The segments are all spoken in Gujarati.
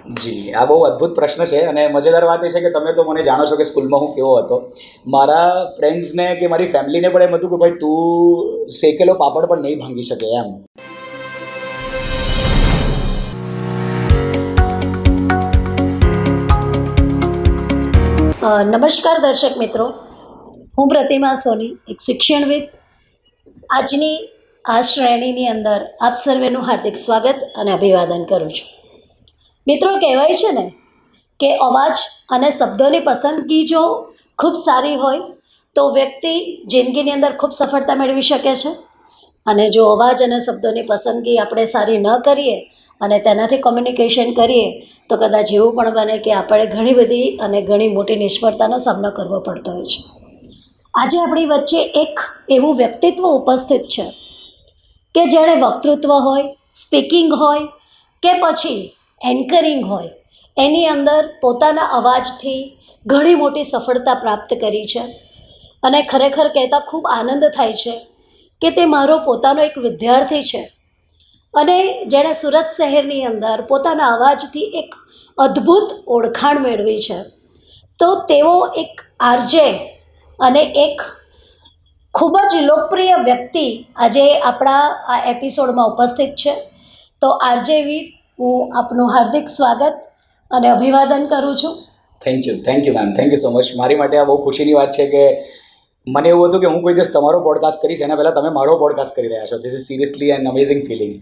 જી, આ બહુ અદ્ભુત પ્રશ્ન છે અને મજેદાર વાત એ છે કે તમે તો મને જાણો છો કે સ્કૂલમાં હું કેવો હતો. મારા ફ્રેન્ડ્સને કે મારી ફેમિલીને પણ એમ હતું કે ભાઈ તું શેકેલો પાપડ પણ નહીં ભાંગી શકે એમ. નમસ્કાર દર્શક મિત્રો, હું પ્રતિમા સોની, એક શિક્ષણવિદ. આજની આ શ્રેણીની અંદર આપ સર્વેનું હાર્દિક સ્વાગત અને અભિવાદન કરું છું. મિત્રો, કહેવાય છે ને કે અવાજ અને શબ્દોની પસંદગી જો ખૂબ સારી હોય તો વ્યક્તિ જિંદગીની અંદર ખૂબ સફળતા મેળવી શકે છે, અને જો અવાજ અને શબ્દોની પસંદગી આપણે સારી ન કરીએ અને તેનાથી કોમ્યુનિકેશન કરીએ તો કદાચ એવું પણ બને કે આપણે ઘણી બધી અને ઘણી મોટી નિષ્ફળતાનો સામનો કરવો પડતો હોય છે. આજે આપણી વચ્ચે એક એવું વ્યક્તિત્વ ઉપસ્થિત છે કે જેણે વક્તૃત્વ હોય, સ્પીકિંગ હોય કે પછી એન્કરિંગ હોય, એની અંદર પોતાના અવાજથી ઘણી મોટી સફળતા પ્રાપ્ત કરી છે. અને ખરેખર કહેતા ખૂબ આનંદ થાય છે કે તે મારો પોતાનો એક વિદ્યાર્થી છે અને જેણે સુરત શહેરની અંદર પોતાના અવાજથી એક અદ્ભુત ઓળખાણ મેળવી છે. તો તેઓ એક આરજે અને એક ખૂબ જ લોકપ્રિય વ્યક્તિ આજે આપણા આ એપિસોડમાં ઉપસ્થિત છે. તો આરજે વીર, હું આપનું હાર્દિક સ્વાગત અને અભિવાદન કરું છું. Thank you ma'am, thank you so much. મારી માટે આ બહુ ખુશીની વાત છે કે મને એવું હતું કે હું કોઈ દિવસ તમારો પોડકાસ્ટ કરીશ એના પહેલાં તમે મારો પોડકાસ્ટ કરી રહ્યા છો. This is seriously an amazing feeling.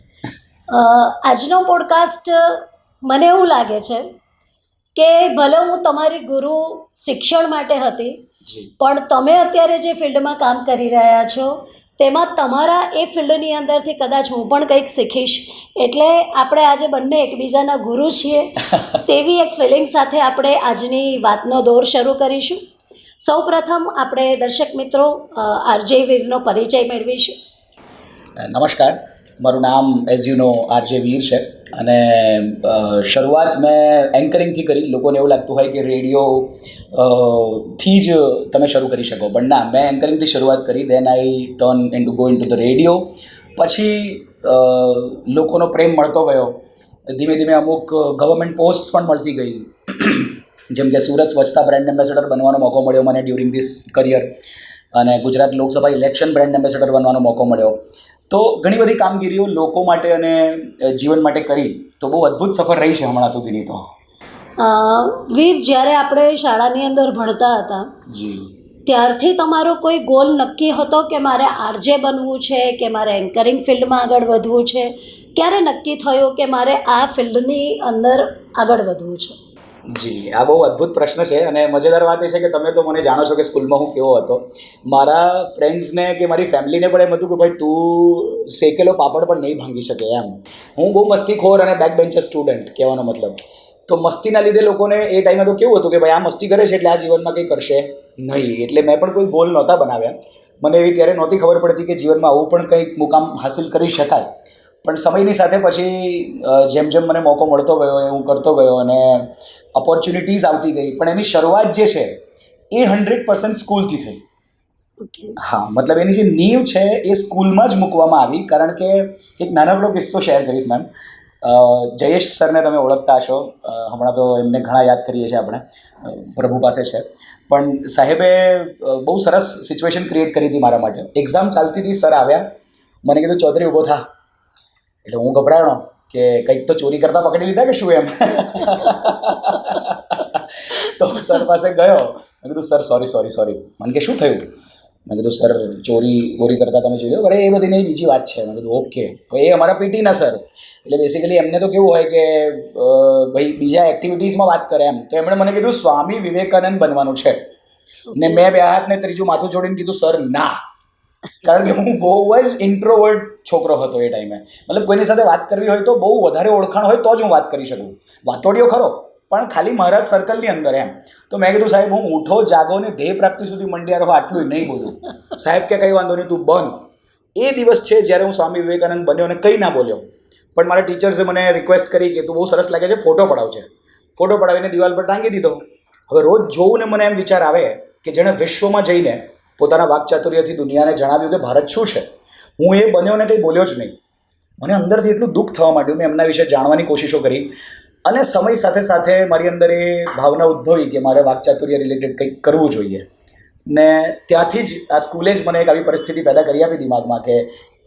આજનો પોડકાસ્ટ મને એવું લાગે છે કે ભલે હું તમારી ગુરુ શિક્ષણ માટે હતી, પણ તમે અત્યારે જે ફિલ્ડમાં કામ કરી રહ્યા છો તેમાં તમારા એ ફિલ્ડની અંદરથી કદાચ હું પણ કંઈક શીખીશ. એટલે આપણે આજે બંને એકબીજાના ગુરુ છીએ તેવી એક ફિલિંગ સાથે આપણે આજની વાતનો દોર શરૂ કરીશું. સૌ પ્રથમ આપણે દર્શક મિત્રો આરજે વીરનો પરિચય મેળવીશું. નમસ્કાર, મારું નામ એઝ યુ નો આરજે વીર છે અને શરૂઆત મેં એન્કરિંગથી કરી. લોકોને એવું લાગતું હોય કે રેડિયો થી જ તમે શરૂ કરી શકો, પણ ના, મેં એન્કરિંગથી શરૂઆત કરી. Then I go into the radio. પછી લોકોનો પ્રેમ મળતો ગયો. ધીમે ધીમે અમુક ગવર્મેન્ટ પોસ્ટ પણ મળતી ગઈ, જેમ કે સુરત સ્વચ્છતા બ્રાન્ડ એમ્બેસેડર બનવાનો મોકો મળ્યો મને ડ્યુરિંગ ધીસ કરિયર, અને Gujarat Lok Sabha election brand ambassador બનવાનો મોકો મળ્યો. તો ઘણી બધી કામગીરીઓ લોકો માટે અને જીવન માટે કરી. તો બહુ અદ્ભુત સફર રહી છે હમણાં સુધીની. તો વીર, જ્યારે આપણે શાળાની અંદર ભણતા હતા જી, ત્યારથી તમારો કોઈ ગોલ નક્કી હતો કે મારે આરજે બનવું છે કે મારે એન્કરિંગ ફિલ્ડમાં આગળ વધવું છે? ક્યારે નક્કી થયું કે મારે આ ફિલ્ડની અંદર આગળ વધવું છે? જી, આ બહુ અદ્ભુત પ્રશ્ન છે અને મજેદાર વાત એ છે કે તમે તો મને જાણો છો કે સ્કૂલમાં હું કેવો હતો. મારા ફ્રેન્ડ્સને કે મારી ફેમિલીને પણ એમ હતું કે ભાઈ તું શેકેલો પાપડ પણ નહીં ભાંગી શકે એમ. હું બહુ મસ્તીખોર અને બેક બેન્ચર સ્ટુડન્ટ, કહેવાનો મતલબ. તો મસ્તીના લીધે લોકોને એ ટાઈમે તો કેવું હતું કે ભાઈ આ મસ્તી કરે છે એટલે આ જીવનમાં કંઈ કરશે નહીં. એટલે મેં પણ કોઈ ગોલ નહોતા બનાવ્યા. મને એવી ત્યારે નહોતી ખબર પડતી કે જીવનમાં આવું પણ કંઈક મુકામ હાસિલ કરી શકાય. પણ સમયની સાથે પછી જેમ જેમ મને મોકો મળતો ગયો એ હું કરતો ગયો અને ઓપોર્ચ્યુનિટીઝ આવતી ગઈ. પણ એની શરૂઆત જે છે એ 100% સ્કૂલથી થઈ. હા, મતલબ એની જે નીવ છે એ સ્કૂલમાં જ મૂકવામાં આવી. કારણ કે એક નાનકડો કિસ્સો શેર કરીશ મેમ. જયેશ સરને તમે ઓળખતા હશો. હમણાં તો એમને ઘણા યાદ કરીએ છીએ આપણે, પ્રભુ પાસે છે. પણ સાહેબે બહુ સરસ સિચ્યુએશન ક્રિએટ કરી હતી મારા માટે. એક્ઝામ ચાલતી હતી, સર આવ્યા, મને કીધું ચૌધરી ઊભો થા. એટલે હું ગભરાયો કે કંઈક તો ચોરી કરતા પકડી લીધા કે શું એમ. તો સર પાસે ગયો, મેં કીધું સર સોરી. મને કે શું થયું? મેં કીધું સર ચોરી કરતા તમે જોયું? અરે એ બધી નહીં, બીજી વાત છે. મેં કીધું ઓકે. એ અમારા પીટીના સર, એટલે બેસિકલી એમને તો કેવું હોય કે ભાઈ બીજા એક્ટિવિટીઝમાં વાત કરે એમ. તો એમણે મને કીધું સ્વામી વિવેકાનંદ બનવાનું છે. ને મેં બે હાથને ત્રીજું માથું જોડીને કીધું સર ના. કારણ કે હું બહુ જ ઇન્ટ્રોવર્ટ છોકરો હતો એ ટાઈમે. મતલબ કોઈની સાથે વાત કરવી હોય તો બહુ વધારે ઓળખાણ હોય તો જ હું વાત કરી શકું. વાતોડિયો ખરો, પણ ખાલી મારા જ સર્કલની અંદર એમ. તો મેં કીધું સાહેબ હું ઉઠો જાગો ને ધ્યેય પ્રાપ્તિ સુધી મંડ્યા રહો, આટલું નહીં બોલું. સાહેબ કે કંઈ વાંધો નહીં, તું બન. એ દિવસ છે જ્યારે હું સ્વામી વિવેકાનંદ બન્યો અને કંઈ ના બોલ્યો. પણ મારા ટીચર્સે મને રિક્વેસ્ટ કરી કે તું બહુ સરસ લાગે છે, ફોટો પડાવજે. ફોટો પડાવીને દિવાલ પર ટાંગી દીધો. હવે રોજ જોવું ને મને એમ વિચાર આવે કે જેણે વિશ્વમાં જઈને પોતાના વાકચાતુર્યથી દુનિયાને જણાવ્યું કે ભારત શું છે. હું એ બન્યો ને કંઈ બોલ્યો જ નહીં. મને અંદરથી એટલું દુઃખ થવા માંડ્યું. મેં એમના વિશે જાણવાની કોશિશો કરી. અને સમય સાથે સાથે મારી અંદર એ ભાવના ઉદ્ભવી કે મારે વાકચાતુર્ય રિલેટેડ કંઈક કરવું જોઈએ. ને ત્યાંથી જ આ સ્કૂલે જ મને એક આવી પરિસ્થિતિ પેદા કરી આપી દિમાગમાં કે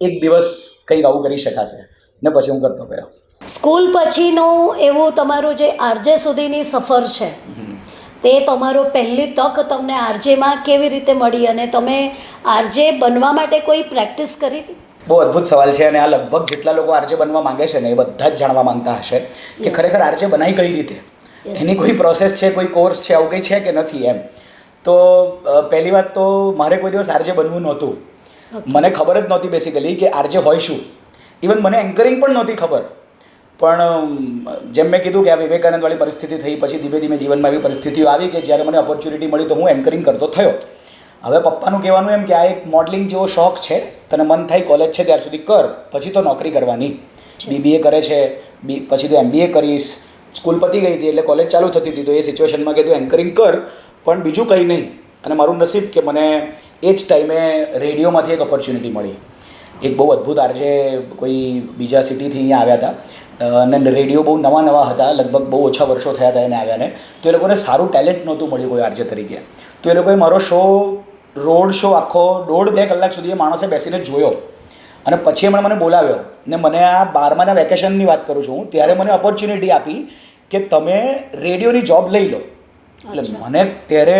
એક દિવસ કંઈક આવું કરી શકાશે, ને પછી હું કરતો ગયો. સ્કૂલ પછીનું એવું તમારું જે આરજે સુધીની સફર છે, તે તમારો પહેલી તક તમને આરજેમાં કેવી રીતે મળી અને તમે આરજે બનવા માટે કોઈ પ્રેક્ટિસ કરી હતી? બહુ અદ્ભુત સવાલ છે, અને આ લગભગ જેટલા લોકો આરજે બનવા માંગે છે ને એ બધા જ જાણવા માંગતા હશે કે ખરેખર આરજે બનાવી કઈ રીતે, એની કોઈ પ્રોસેસ છે, કોઈ કોર્સ છે, આવું કંઈ છે કે નથી એમ. તો પહેલી વાત તો મારે કોઈ દિવસ આરજે બનવું નહોતું. મને ખબર જ નહોતી બેસિકલી કે આરજે હોય શું. ઇવન મને એન્કરિંગ પણ નહોતી ખબર. પણ જેમ મેં કીધું કે આ વિવેકાનંદવાળી પરિસ્થિતિ થઈ, પછી ધીમે ધીમે જીવનમાં એવી પરિસ્થિતિઓ આવી કે જ્યારે મને ઓપોર્ચ્યુનિટી મળી તો હું એન્કરિંગ કરતો થયો. હવે પપ્પાનું કહેવાનું એમ કે આ એક મોડલિંગ જેવો શોખ છે, તને મન થાય કોલેજ છે ત્યાર સુધી કર, પછી તો નોકરી કરવાની. BBA કરે છે, પછી તો MBA કરીશ. સ્કૂલ પતી ગઈ હતી એટલે કોલેજ ચાલુ થતી હતી, તો એ સિચ્યુએશનમાં કીધું એન્કરિંગ કર, પણ બીજું કંઈ નહીં. અને મારું નસીબ કે મને એ જ ટાઈમે રેડિયોમાંથી એક ઓપોર્ચ્યુનિટી મળી. એક બહુ અદ્ભુત આરજે કોઈ બીજા સિટીથી અહીંયા આવ્યા હતા, અને રેડિયો બહુ નવા હતા, લગભગ બહુ ઓછા વર્ષો થયા હતા એને આવ્યાને. તો એ લોકોને સારું ટેલેન્ટ નહોતું મળ્યું કોઈ આરજે તરીકે. તો એ લોકોએ મારો શો, રોડ શો આખો 1.5-2 કલાક સુધી એ માણસે બેસીને જોયો, અને પછી એમણે મને બોલાવ્યો. ને મને આ 12માના વેકેશનની વાત કરું છું, ત્યારે મને ઓપોર્ચ્યુનિટી આપી કે તમે રેડિયોની જોબ લઈ લો. એટલે મને ત્યારે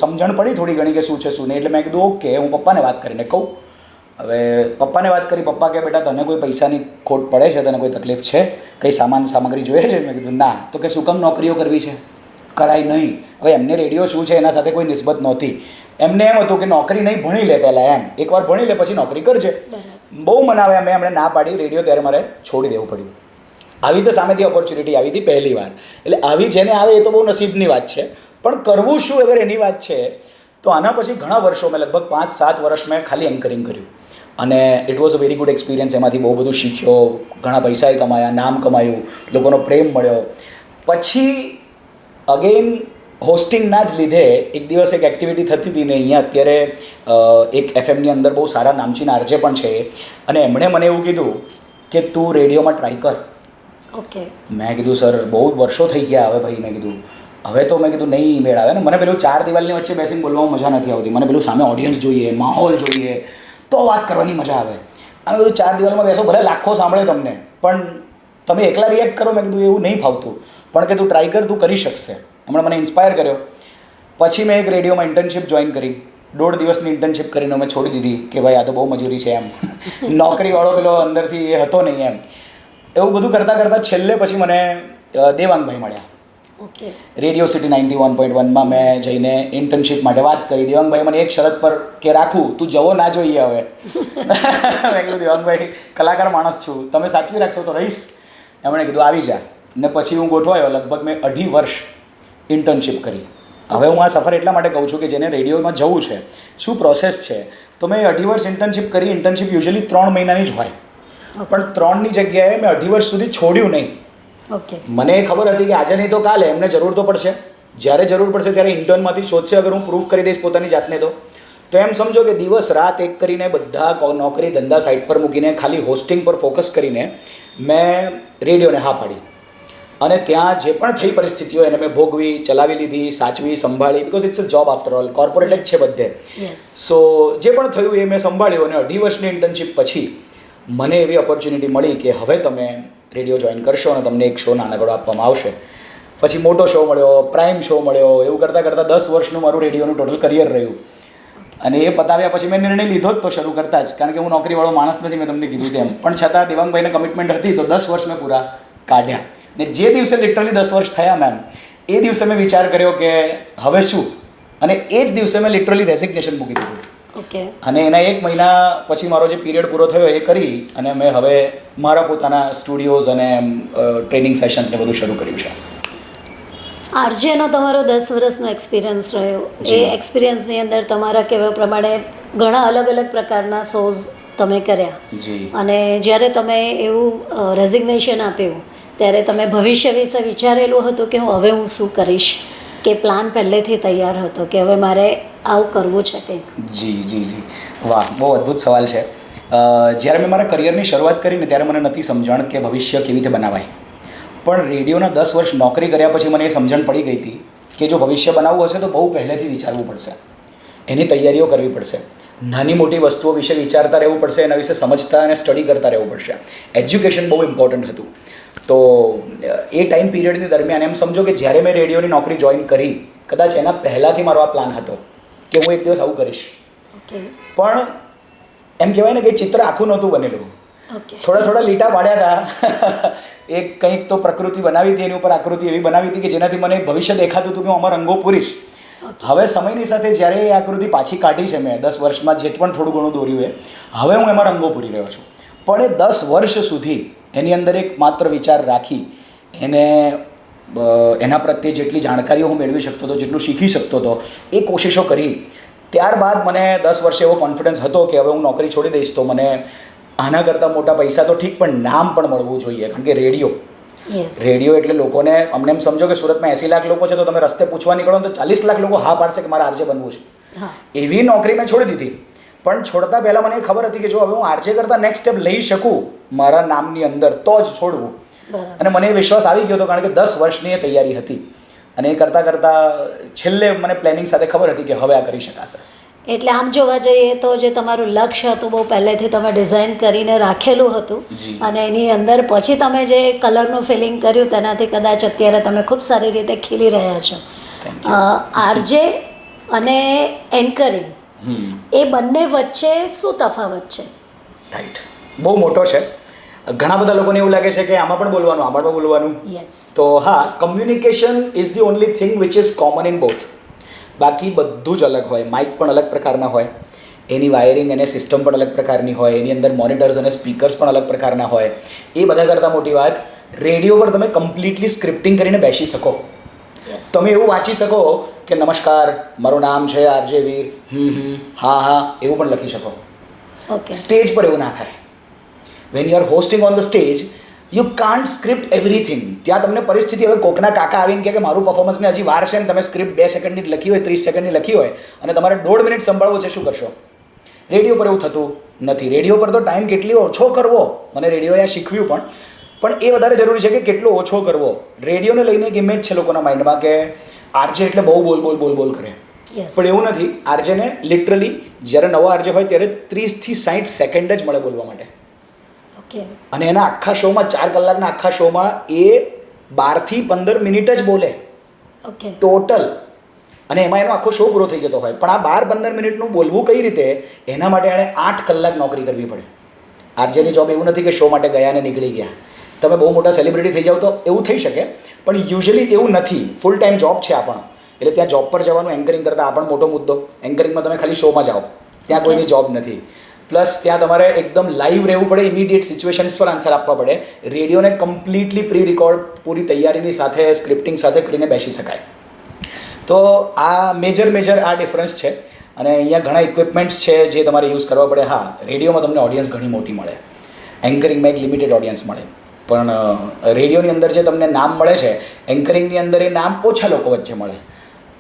સમજણ પડી થોડી ઘણી કે શું છે શું નહીં. એટલે મેં કીધું ઓકે, હું પપ્પાને વાત કરીને કહું. હવે પપ્પાને વાત કરી, પપ્પા કહે બેટા તને કોઈ પૈસાની ખોટ પડે છે, તને કોઈ તકલીફ છે, કંઈ સામગ્રી જોઈએ છે? મેં કીધું ના. તો કે શું કામ નોકરીઓ કરવી છે? કરાય નહીં. હવે એમને રેડિયો શું છે એના સાથે કોઈ નિસ્બત નહોતી. એમને એમ હતું કે નોકરી નહીં, ભણી લે પહેલાં એમ, એકવાર ભણી લે પછી નોકરી કરજે. બહુ મનાવ્યા મેં, એમણે ના પાડી. રેડિયો ત્યારે મારે છોડી દેવું પડ્યું. આવી રીતે સામેથી ઓપોર્ચ્યુનિટી આવી હતી પહેલી વાર. એટલે આવી જેને આવે એ તો બહુ નસીબની વાત છે, પણ કરવું શું અગર એની વાત છે. તો આના પછી ઘણા વર્ષો મેં લગભગ 5-7 વર્ષ મેં ખાલી એન્કરિંગ કર્યું, અને it was a very good experience. એમાંથી બહુ બધું શીખ્યો, ઘણા પૈસાએ કમાયા, નામ કમાયું, લોકોનો પ્રેમ મળ્યો. પછી અગેન હોસ્ટિંગના જ લીધે એક દિવસ એક એક્ટિવિટી થતી હતી ને અહીંયા અત્યારે એક FMની અંદર બહુ સારા નામચીન આરજે પણ છે, અને એમણે મને એવું કીધું કે તું રેડિયોમાં ટ્રાય કર. ઓકે. મેં કીધું સર બહુ વર્ષો થઈ ગયા હવે ભાઈ. મેં કીધું હવે તો મેં કીધું નહીં મેળ આવે ને. મને પેલું 4 દિવાલની વચ્ચે બેસીને બોલવામાં મજા નથી આવતી. મને પેલું સામે ઓડિયન્સ જોઈએ, માહોલ જોઈએ, તો વાત કરવાની મજા આવે. મેં કીધું 4 દિવાલમાં બેસો, ભલે લાખો સાંભળે તમને, પણ તમે એકલા રિએક્ટ કરો. મેં કીધું એવું નહીં ફાવતું, પણ કે તું ટ્રાય કર, તું કરી શકશે. એમણે મને ઇન્સ્પાયર કર્યો. પછી મેં એક રેડિયોમાં ઇન્ટર્નશિપ જોઈન કરી. 1.5 દિવસની ઇન્ટર્નશિપ કરીને મેં છોડી દીધી કે ભાઈ આ તો બહુ મજૂરી છે એમ. નોકરીવાળો પેલો અંદરથી એ હતો નહીં એમ. એવું બધું કરતાં છેલ્લે પછી મને દેવાંગભાઈ મળ્યા. ઓકે. રેડિયો સિટી 91.1માં મેં જઈને ઇન્ટર્નશિપ માટે વાત કરી. દેવાંગભાઈ મને એક શરત પર કે રાખું, તું જવો ના જોઈએ હવે. મેં કીધું દેવાંગભાઈ કલાકાર માણસ છું, તમે સાચવી રાખશો તો રહીશ. એમણે કીધું આવી જા. ને પછી હું ગોઠવાયો. લગભગ મેં 2.5 વર્ષ ઇન્ટર્નશિપ કરી. હવે હું આ સફર એટલા માટે કહું છું કે જેને રેડિયોમાં જવું છે, શું પ્રોસેસ છે. તો મેં 2.5 વર્ષ ઇન્ટર્નશિપ કરી. ઇન્ટર્નશિપ યુઝ્યુઅલી 3 મહિનાની જ હોય, પણ 3ની જગ્યાએ મેં 2.5 વર્ષ સુધી છોડ્યું નહીં. ઓકે. મને ખબર હતી કે આજે નહીં તો કાલે એમને જરૂર તો પડશે. જ્યારે જરૂર પડશે ત્યારે ઇન્ટર્નમાંથી શોધશે. અગર હું પ્રૂફ કરી દઈશ પોતાની જાતને તો એમ સમજો કે દિવસ રાત એક કરીને બધા નોકરી ધંધા સાઈડ પર મૂકીને ખાલી હોસ્ટિંગ પર ફોકસ કરીને મેં રેડિયોને હા પાડી. અને ત્યાં જે પણ થઈ પરિસ્થિતિઓ એને મેં ભોગવી, ચલાવી લીધી, સાચવી, સંભાળી. Because it's a job after all, corporate જ છે બધે. સો જે પણ થયું એ મેં સંભાળ્યું. અને 2.5 વર્ષની ઇન્ટર્નશિપ પછી મને એવી ઓપોર્ચ્યુનિટી મળી કે હવે તમે રેડિયો જોઈન કરશો અને તમને એક શો નાનકડો આપવામાં આવશે. પછી મોટો શો મળ્યો, પ્રાઇમ શો મળ્યો. એવું કરતાં 10 વર્ષનું મારું રેડિયોનું ટોટલ કરિયર રહ્યું. અને એ પતાવ્યા પછી મેં નિર્ણય લીધો જ તો શરૂ કરતાં જ, કારણ કે હું નોકરીવાળો માણસ નથી, મેં તમને કીધું તેમ. પણ છતાં દેવાંગભાઈને કમિટમેન્ટ હતી તો 10 વર્ષ મેં પૂરા કાઢ્યા. ને જે દિવસે લિટરલી 10 વર્ષ થયા મેમ, એ દિવસે મેં વિચાર કર્યો કે હવે શું. અને એ જ દિવસે મેં લિટરલી રેઝિગ્નેશન મૂકી દીધું. ઓકે. અને એના 1 મહિના પછી મારો જે પીરિયડ પૂરો થયો એ કરી અને મેં હવે મારા પોતાના સ્ટુડિયોઝ અને ટ્રેનિંગ સેશન્સને બધું શરૂ કર્યું છે. આરજેનો તમારો 10 વર્ષનો એક્સપિરિયન્સ રહ્યો. એ એક્સપિરિયન્સની અંદર તમારા કહેવા પ્રમાણે ઘણા અલગ અલગ પ્રકારના શોઝ તમે કર્યા. જી. અને જ્યારે તમે એવું રેઝિગ્નેશન આપ્યું ત્યારે તમે ભવિષ્ય વિશે વિચારેલું હતું કે હવે હું શું કરીશ, કે પ્લાન પહેલેથી તૈયાર હતો કે હવે મારે આવું કરવું છે કંઈક? જી. વાહ, બહુ અદ્ભુત સવાલ છે. જ્યારે મેં મારા કરિયરની શરૂઆત કરીને ત્યારે મને નથી સમજણ કે ભવિષ્ય કેવી રીતે બનાવાય. પણ રેડિયોના 10 વર્ષ નોકરી કર્યા પછી મને એ સમજણ પડી ગઈ હતી કે જો ભવિષ્ય બનાવવું હશે તો બહુ પહેલેથી વિચારવું પડશે, એની તૈયારીઓ કરવી પડશે, નાની મોટી વસ્તુઓ વિશે વિચારતા રહેવું પડશે, એના વિશે સમજતા અને સ્ટડી કરતા રહેવું પડશે. એજ્યુકેશન બહુ ઇમ્પોર્ટન્ટ હતું. તો એ ટાઈમ પીરિયડની દરમિયાન એમ સમજો કે જ્યારે મેં રેડિયોની નોકરી જોઈન કરી, કદાચ એના પહેલાંથી મારો આ પ્લાન હતો કે હું એક દિવસ આવું કરીશ. પણ એમ કહેવાય ને કે ચિત્ર આખું નહોતું બનેલું. થોડા લીટા પાડ્યા હતા. એક કંઈક તો પ્રકૃતિ બનાવી હતી, એની ઉપર આકૃતિ એવી બનાવી હતી કે જેનાથી મને ભવિષ્ય દેખાતું હતું કે હું આમાં રંગો પૂરીશ. હવે સમયની સાથે જ્યારે એ આકૃતિ પાછી કાઢી છે મેં 10 વર્ષમાં જે પણ થોડું ઘણું દોર્યું હવે હું એમાં રંગો પૂરી રહ્યો છું. પણ એ 10 વર્ષ સુધી એની અંદર એક માત્ર વિચાર રાખી એના પ્રત્યે જેટલી જાણકારીઓ હું મેળવી શકતો હતો, જેટલું શીખી શકતો હતો, એ કોશિશો કરી. ત્યારબાદ મને 10 વર્ષે એવો કોન્ફિડન્સ હતો કે હવે હું નોકરી છોડી દઈશ તો મને આના કરતાં મોટા પૈસા તો ઠીક પણ નામ પણ મળવું જોઈએ. કારણ કે રેડિયો એટલે લોકોને, અમને એમ સમજો કે સુરતમાં 80 લાખ લોકો છે તો તમે રસ્તે પૂછવા નીકળો તો 40 લાખ લોકો હા પાડશે કે મારે આરજે બનવું છે. એવી નોકરી મેં છોડી દીધી. પણ છોડતા પહેલાં મને ખબર હતી કે જો હવે હું આરજે કરતાં નેક્સ્ટ સ્ટેપ લઈ શકું મારા નામની અંદર તો જ છોડવું. અને મને એ વિશ્વાસ આવી ગયો હતો કારણ કે 10 વર્ષની એ તૈયારી હતી. અને એ કરતાં છેલ્લે મને પ્લાનિંગ સાથે ખબર હતી કે હવે આ કરી શકાશે. એટલે આમ જોવા જઈએ તો જે તમારું લક્ષ્ય હતું બહુ પહેલેથી તમે ડિઝાઇન કરીને રાખેલું હતું અને એની અંદર પછી તમે જે કલરનું ફિલિંગ કર્યું તેનાથી કદાચ અત્યારે તમે ખૂબ સારી રીતે ખીલી રહ્યા છો. આરજે અને એન્કરિંગ એ બંને વચ્ચે શું તફાવત છે? રાઈટ, બહુ મોટો છે. ઘણા બધા લોકોને એવું લાગે છે કે આમાં પણ બોલવાનું, આમાં પણ બોલવાનું. તો હા, communication is the only thing which is common in both. બાકી બધું જ અલગ હોય. માઇક પણ અલગ પ્રકારના હોય, એની વાયરિંગ અને સિસ્ટમ પણ અલગ પ્રકારની હોય, એની અંદર મોનિટર્સ અને સ્પીકર્સ પણ અલગ પ્રકારના હોય. એ બધા કરતાં મોટી વાત, રેડિયો પર તમે કમ્પ્લીટલી સ્ક્રિપ્ટિંગ કરીને બેસી શકો. તમે એવું વાંચી શકો કે નમસ્કાર, મારું નામ છે આરજે વીર, હા એવું પણ લખી શકો. સ્ટેજ પર એવું ના થાય. When you are hosting on the stage you can't script everything. ત્યાં તમને પરિસ્થિતિ, હવે કોકના કાકા આવીને કહે કે મારું પરફોર્મન્સને હજી વાર છે ને તમે સ્ક્રિપ્ટ 2 સેકન્ડની લખી હોય, 30 સેકન્ડની લખી હોય અને તમારે 1.5 મિનિટ સંભાળવું છે, શું કરશો? રેડિયો પર એવું થતું નથી. રેડિયો પર તો ટાઈમ કેટલી ઓછો કરવો, મને રેડિયોએ આ શીખવ્યું પણ એ વધારે જરૂરી છે કે કેટલો ઓછો કરવો. રેડિયોને લઈને એક ઇમેજ છે લોકોના માઇન્ડમાં કે આરજે એટલે બહુ બોલ કરે. પણ એવું નથી. આરજેને લિટરલી જ્યારે નવો આરજે હોય ત્યારે 30 થી 60 સેકન્ડ જ મળે બોલવા માટે. અને એના આખા શોમાં 4 કલાકના આખા શોમાં એ 12 થી 15 મિનિટ જ બોલે ટોટલ. અને એમાં એનો આખો શો પૂરો થઈ જતો હોય. પણ આ 12-15 મિનિટનું બોલવું કઈ રીતે, એના માટે એણે 8 કલાક નોકરી કરવી પડે. આરજેની જોબ એવું નથી કે શો માટે ગયા ને નીકળી ગયા. તમે બહુ મોટા સેલિબ્રિટી થઈ જાઓ તો એવું થઈ શકે, પણ યુઝ્યુઅલી એવું નથી. ફૂલ ટાઈમ જોબ છે આ પણ. એટલે ત્યાં જોબ પર જવાનું એન્કરિંગ કરતાં આ પણ મોટો મુદ્દો. એન્કરિંગમાં તમે ખાલી શોમાં જાઓ, ત્યાં કોઈની જોબ નથી. પ્લસ ત્યાં તમારે એકદમ લાઈવ રહેવું પડે, ઇમિડિયેટ સિચ્યુએશન્સ પર આન્સર આપવા પડે. રેડિયોને કમ્પ્લીટલી પ્રી રેકોર્ડ, પૂરી તૈયારીની સાથે, સ્ક્રિપ્ટિંગ સાથે કરીને બેસી શકાય. તો આ મેજર આ ડિફરન્સ છે. અને અહીંયા ઘણા ઇક્વિપમેન્ટ્સ છે જે તમારે યુઝ કરવા પડે. હા, રેડિયોમાં તમને ઓડિયન્સ ઘણી મોટી મળે, એન્કરિંગમાં એક લિમિટેડ ઓડિયન્સ મળે. પણ રેડિયોની અંદર જે તમને નામ મળે છે, એન્કરિંગની અંદર એ નામ ઓછા લોકો વચ્ચે મળે.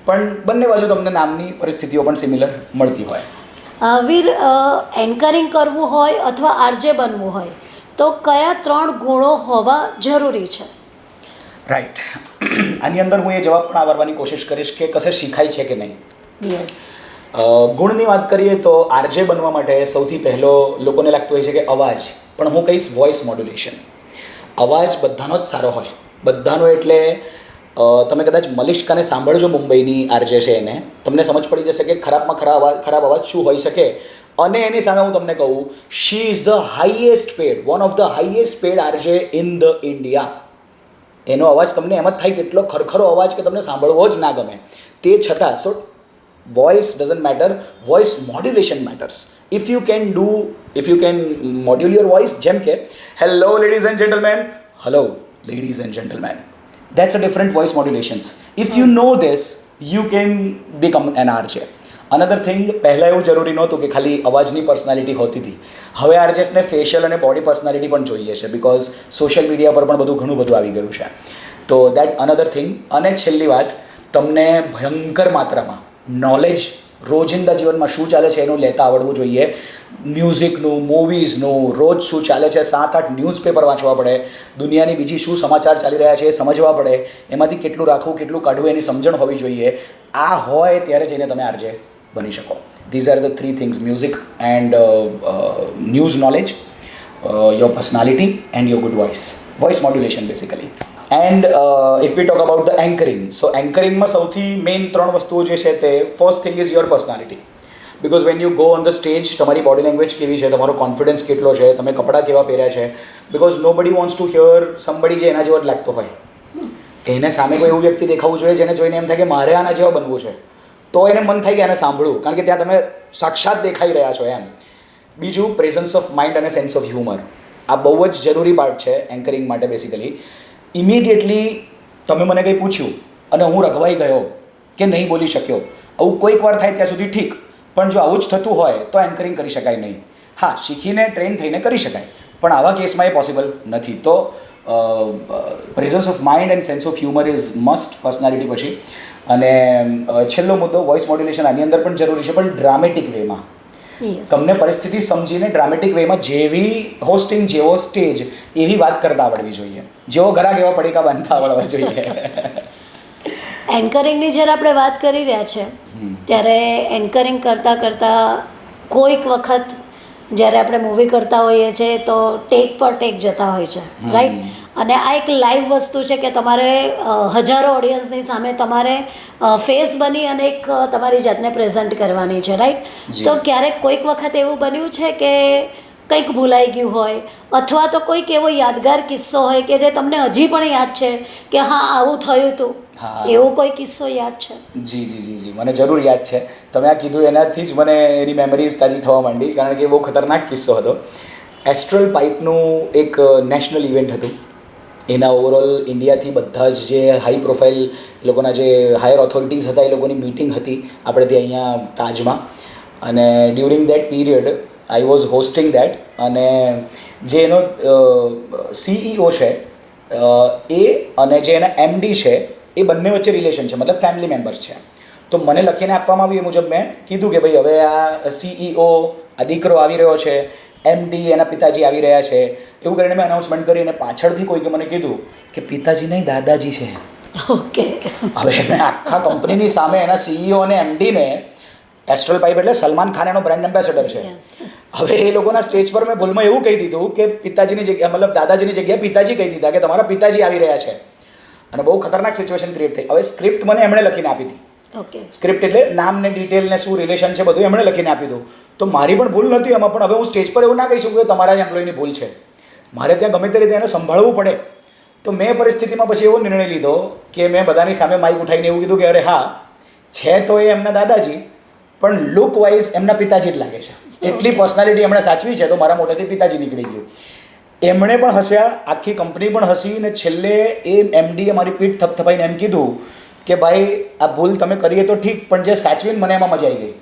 પણ બંને બાજુ તમને નામની પરિસ્થિતિઓ પણ સિમિલર મળતી હોય. વીર, એન્કરિંગ કરવું હોય અથવા આરજે બનવું હોય તો કયા 3 ગુણો હોવા જરૂરી છે? રાઈટ. આની અંદર હું એ જવાબ પણ આવરવાની કોશિશ કરીશ કે કશે શીખાય છે કે નહીં. ગુણની વાત કરીએ તો આરજે બનવા માટે સૌથી પહેલો લોકોને લાગતું હોય છે કે અવાજ, પણ હું કહીશ વોઇસ મોડ્યુલેશન. અવાજ બધાનો જ સારો હોય, બધાનો. એટલે તમે કદાચ મલિષ્કાને સાંભળજો, મુંબઈની આરજે છે એને, તમને સમજ પડી જશે કે ખરાબમાં ખરાબ અવાજ શું હોઈ શકે. અને એની સામે હું તમને કહું, she is the highest paid, one of the highest paid RJ in the India. એનો અવાજ તમને એમ જ થાય કેટલો ખરખરો અવાજ કે તમને સાંભળવો જ ના ગમે. તે છતાં voice doesn't matter, voice modulation matters. If you can module your voice, જેમ કે hello ladies and gentleman, hello ladies and gentleman, that's a different voice modulations. If you know this, you can become an RJ. Another thing, પહેલાં એવું જરૂરી નહોતું કે ખાલી અવાજની પર્સનાલિટી હોતી હતી. હવે આરજેસને ફેશિયલ અને બોડી પર્સનાલિટી પણ જોઈએ છે, બિકોઝ સોશિયલ મીડિયા પર પણ ઘણું બધું આવી ગયું છે. તો દેટ અનધર થિંગ. અને છેલ્લી વાત, તમને ભયંકર માત્રામાં નોલેજ રોજિંદા જીવનમાં શું ચાલે છે એનું લેતા આવડવું જોઈએ. મ્યુઝિકનું, મૂવીઝનું, રોજ શું ચાલે છે, 7-8 ન્યૂઝપેપર વાંચવા પડે, દુનિયાની બીજી શું સમાચાર ચાલી રહ્યા છે એ સમજવા પડે, એમાંથી કેટલું રાખવું કેટલું કાઢવું એની સમજણ હોવી જોઈએ. આ હોય ત્યારે જઈને તમે આરજે બની શકો. These are the 3 things: music and news knowledge, your personality and your good voice modulation basically. And if we talk about the anchoring, so એન્કરિંગમાં સૌથી મેઇન 3 વસ્તુઓ જે છે તે first thing is your personality. Because when you go on the stage, તમારી બોડી લેંગ્વેજ કેવી છે, તમારો કોન્ફિડન્સ કેટલો છે, તમે કપડાં કેવા પહેર્યા છે. બિકોઝ નો બડી વોન્ટ્સ ટુ હિયર સમબડી જે એના જેવો જ લાગતો હોય. એને સામે કોઈ એવું વ્યક્તિ દેખાવું જોઈએ જેને જોઈને એમ થાય કે મારે આના જેવા બનવું છે, તો એને મન થાય કે આને સાંભળવું, કારણ કે ત્યાં તમે સાક્ષાત દેખાઈ રહ્યા છો એમ. બીજું, પ્રેઝન્સ ઓફ માઇન્ડ અને સેન્સ ઓફ હ્યુમર. આ બહુ જ જરૂરી પાર્ટ છે એન્કરિંગ માટે. બેસિકલી ઇમિડિયેટલી તમે મને કંઈ પૂછ્યું અને હું રઘવાઈ ગયો કે નહીં બોલી શક્યો, આવું કોઈક વાર થાય ત્યાં સુધી ઠીક, પણ જો આવું જ થતું હોય તો એન્કરિંગ કરી શકાય નહીં. હા, શીખીને ટ્રેન થઈને કરી શકાય, પણ આવા કેસમાં એ પોસિબલ નથી. તો presence of mind and sense of humour is must personality પછી. અને છેલ્લો મુદ્દો, વોઇસ મોડ્યુલેશન આની અંદર પણ જરૂરી છે, પણ ડ્રામેટિક વેમાં. તમને પરિસ્થિતિ સમજીને ડ્રામેટિક વેમાં જેવી હોસ્ટિંગ, જેવો સ્ટેજ, એવી વાત કરતા આવડવી જોઈએ. જેવો ઘરાક એવા પડીકા બાંધતા આવડવા જોઈએ. એન્કરિંગની જ્યારે આપણે વાત કરી રહ્યા છે ત્યારે એન્કરિંગ કરતાં કરતાં કોઈક વખત જ્યારે આપણે મૂવી કરતા હોઈએ છીએ તો ટેક પર ટેક જતા હોય છે, રાઈટ? અને આ એક લાઈવ વસ્તુ છે કે તમારે હજારો ઓડિયન્સની સામે તમારે ફેસ બની અને એક તમારી જાતને પ્રેઝન્ટ કરવાની છે, રાઈટ? તો ક્યારેક કોઈક વખત એવું બન્યું છે કે કંઈક ભૂલાઈ ગયું હોય, અથવા તો કોઈક એવો યાદગાર કિસ્સો હોય કે જે તમને હજી પણ યાદ છે કે હા આવું થયું હતું, એવો કોઈ કિસ્સો યાદ છે? જી જી જી જી, મને જરૂર યાદ છે. તમે આ કીધું એનાથી જ મને એની મેમરીઝ તાજી થવા માંડી, કારણ કે બહુ ખતરનાક કિસ્સો હતો. એસ્ટ્રલ પાઇપનું એક નેશનલ ઇવેન્ટ હતું. એના ઓવરઓલ ઇન્ડિયાથી બધા જ જે હાઈ પ્રોફાઇલ એ લોકોના જે હાયર ઓથોરિટીઝ હતા એ લોકોની મિટિંગ હતી આપણે ત્યાં અહીંયા તાજમાં. અને during that period I was hosting that. અને જે એનો CEO છે એ અને જે એના MD છે એ બંને વચ્ચે રિલેશન છે, મતલબ ફેમિલી મેમ્બર્સ છે. તો મને લખીને આપવામાં આવ્યું એ મુજબ મેં કીધું કે ભાઈ હવે આ CEO, આ દીકરો આવી રહ્યો છે, MD એના પિતાજી આવી રહ્યા છે, એવું કરીને મેં અનાઉન્સમેન્ટ કરી. અને પાછળથી કોઈકે મને કીધું કે પિતાજી નહીં, દાદાજી છે. ઓકે. હવે મેં આખા કંપનીની સામે એના CEO અને MDને, એસ્ટ્રલ પાઇપ એટલે સલમાન ખાન એનો બ્રાન્ડ એમ્બેસેડર છે, હવે એ લોકોના સ્ટેજ પર મેં ભૂલમાં એવું કહી દીધું કે પિતાજીની જગ્યા, મતલબ દાદાજીની જગ્યાએ પિતાજી કહી દીધા કે તમારા પિતાજી આવી રહ્યા છે. અને બહુ ખતરનાક સિચ્યુએશન ક્રિએટ થઈ. હવે સ્ક્રિપ્ટ મને એમણે લખીને આપી હતી. ઓકે. સ્ક્રિપ્ટ એટલે નામ ને ડિટેલ ને શું રિલેશન છે બધું એમણે લખીને આપી દીધું. તો મારી પણ ભૂલ નથી એમાં, પણ હવે હું સ્ટેજ પર એવું ના કહી શકું કે તમારા જ એમ્પ્લોયની ભૂલ છે. મારે ત્યાં ગમે તે રીતે એને સંભાળવું પડે. તો મેં પરિસ્થિતિમાં પછી એવો નિર્ણય લીધો કે મેં બધાની સામે માઇક ઉઠાવીને એવું કીધું કે અરે હા છે તો એ એમના દાદાજી, પણ લુક વાઇઝ એમના પિતાજી જ લાગે છે. એટલી પર્સનાલિટી એમણે સાચવી છે તો મારા મોઢેથી પિતાજી નીકળી ગયું. એમણે પણ હસ્યા, આખી કંપની પણ હસી. ને છેલ્લે એ MDએ મારી પીઠ થપથપાઈને એમ કીધું કે ભાઈ આ ભૂલ તમે કરીએ તો ઠીક, પણ જે સાચવીને મને એમાં મજા આવી ગઈ.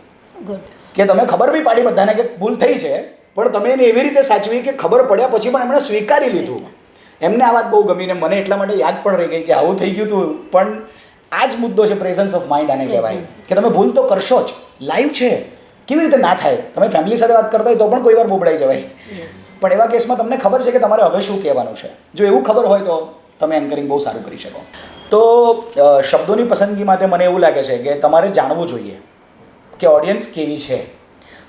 ગુડ. કે તમે ખબર બી પાડી બધાને કે ભૂલ થઈ છે, પણ તમે એને એવી રીતે સાચવી કે ખબર પડ્યા પછી પણ એમણે સ્વીકારી લીધું. એમને આ વાત બહુ ગમીને મને એટલા માટે યાદ પણ રહી ગઈ કે આવું થઈ ગયું હતું. પણ આ જ મુદ્દો છે પ્રેઝન્સ ઓફ માઇન્ડ આને કહેવાય, કે તમે ભૂલ તો કરશો જ, લાઈવ છે, કેવી રીતે ના થાય? તમે ફેમિલી સાથે વાત કરતા હોય તો પણ કોઈ વાર બોબડાઈ જવાય, પણ એવા કેસમાં તમને ખબર છે કે તમારે હવે શું કહેવાનું છે. જો એવું ખબર હોય તો તમે એન્કરિંગ બહુ સારું કરી શકો. તો શબ્દોની પસંદગી માટે મને એવું લાગે છે કે તમારે જાણવું જોઈએ કે ઓડિયન્સ કેવી છે.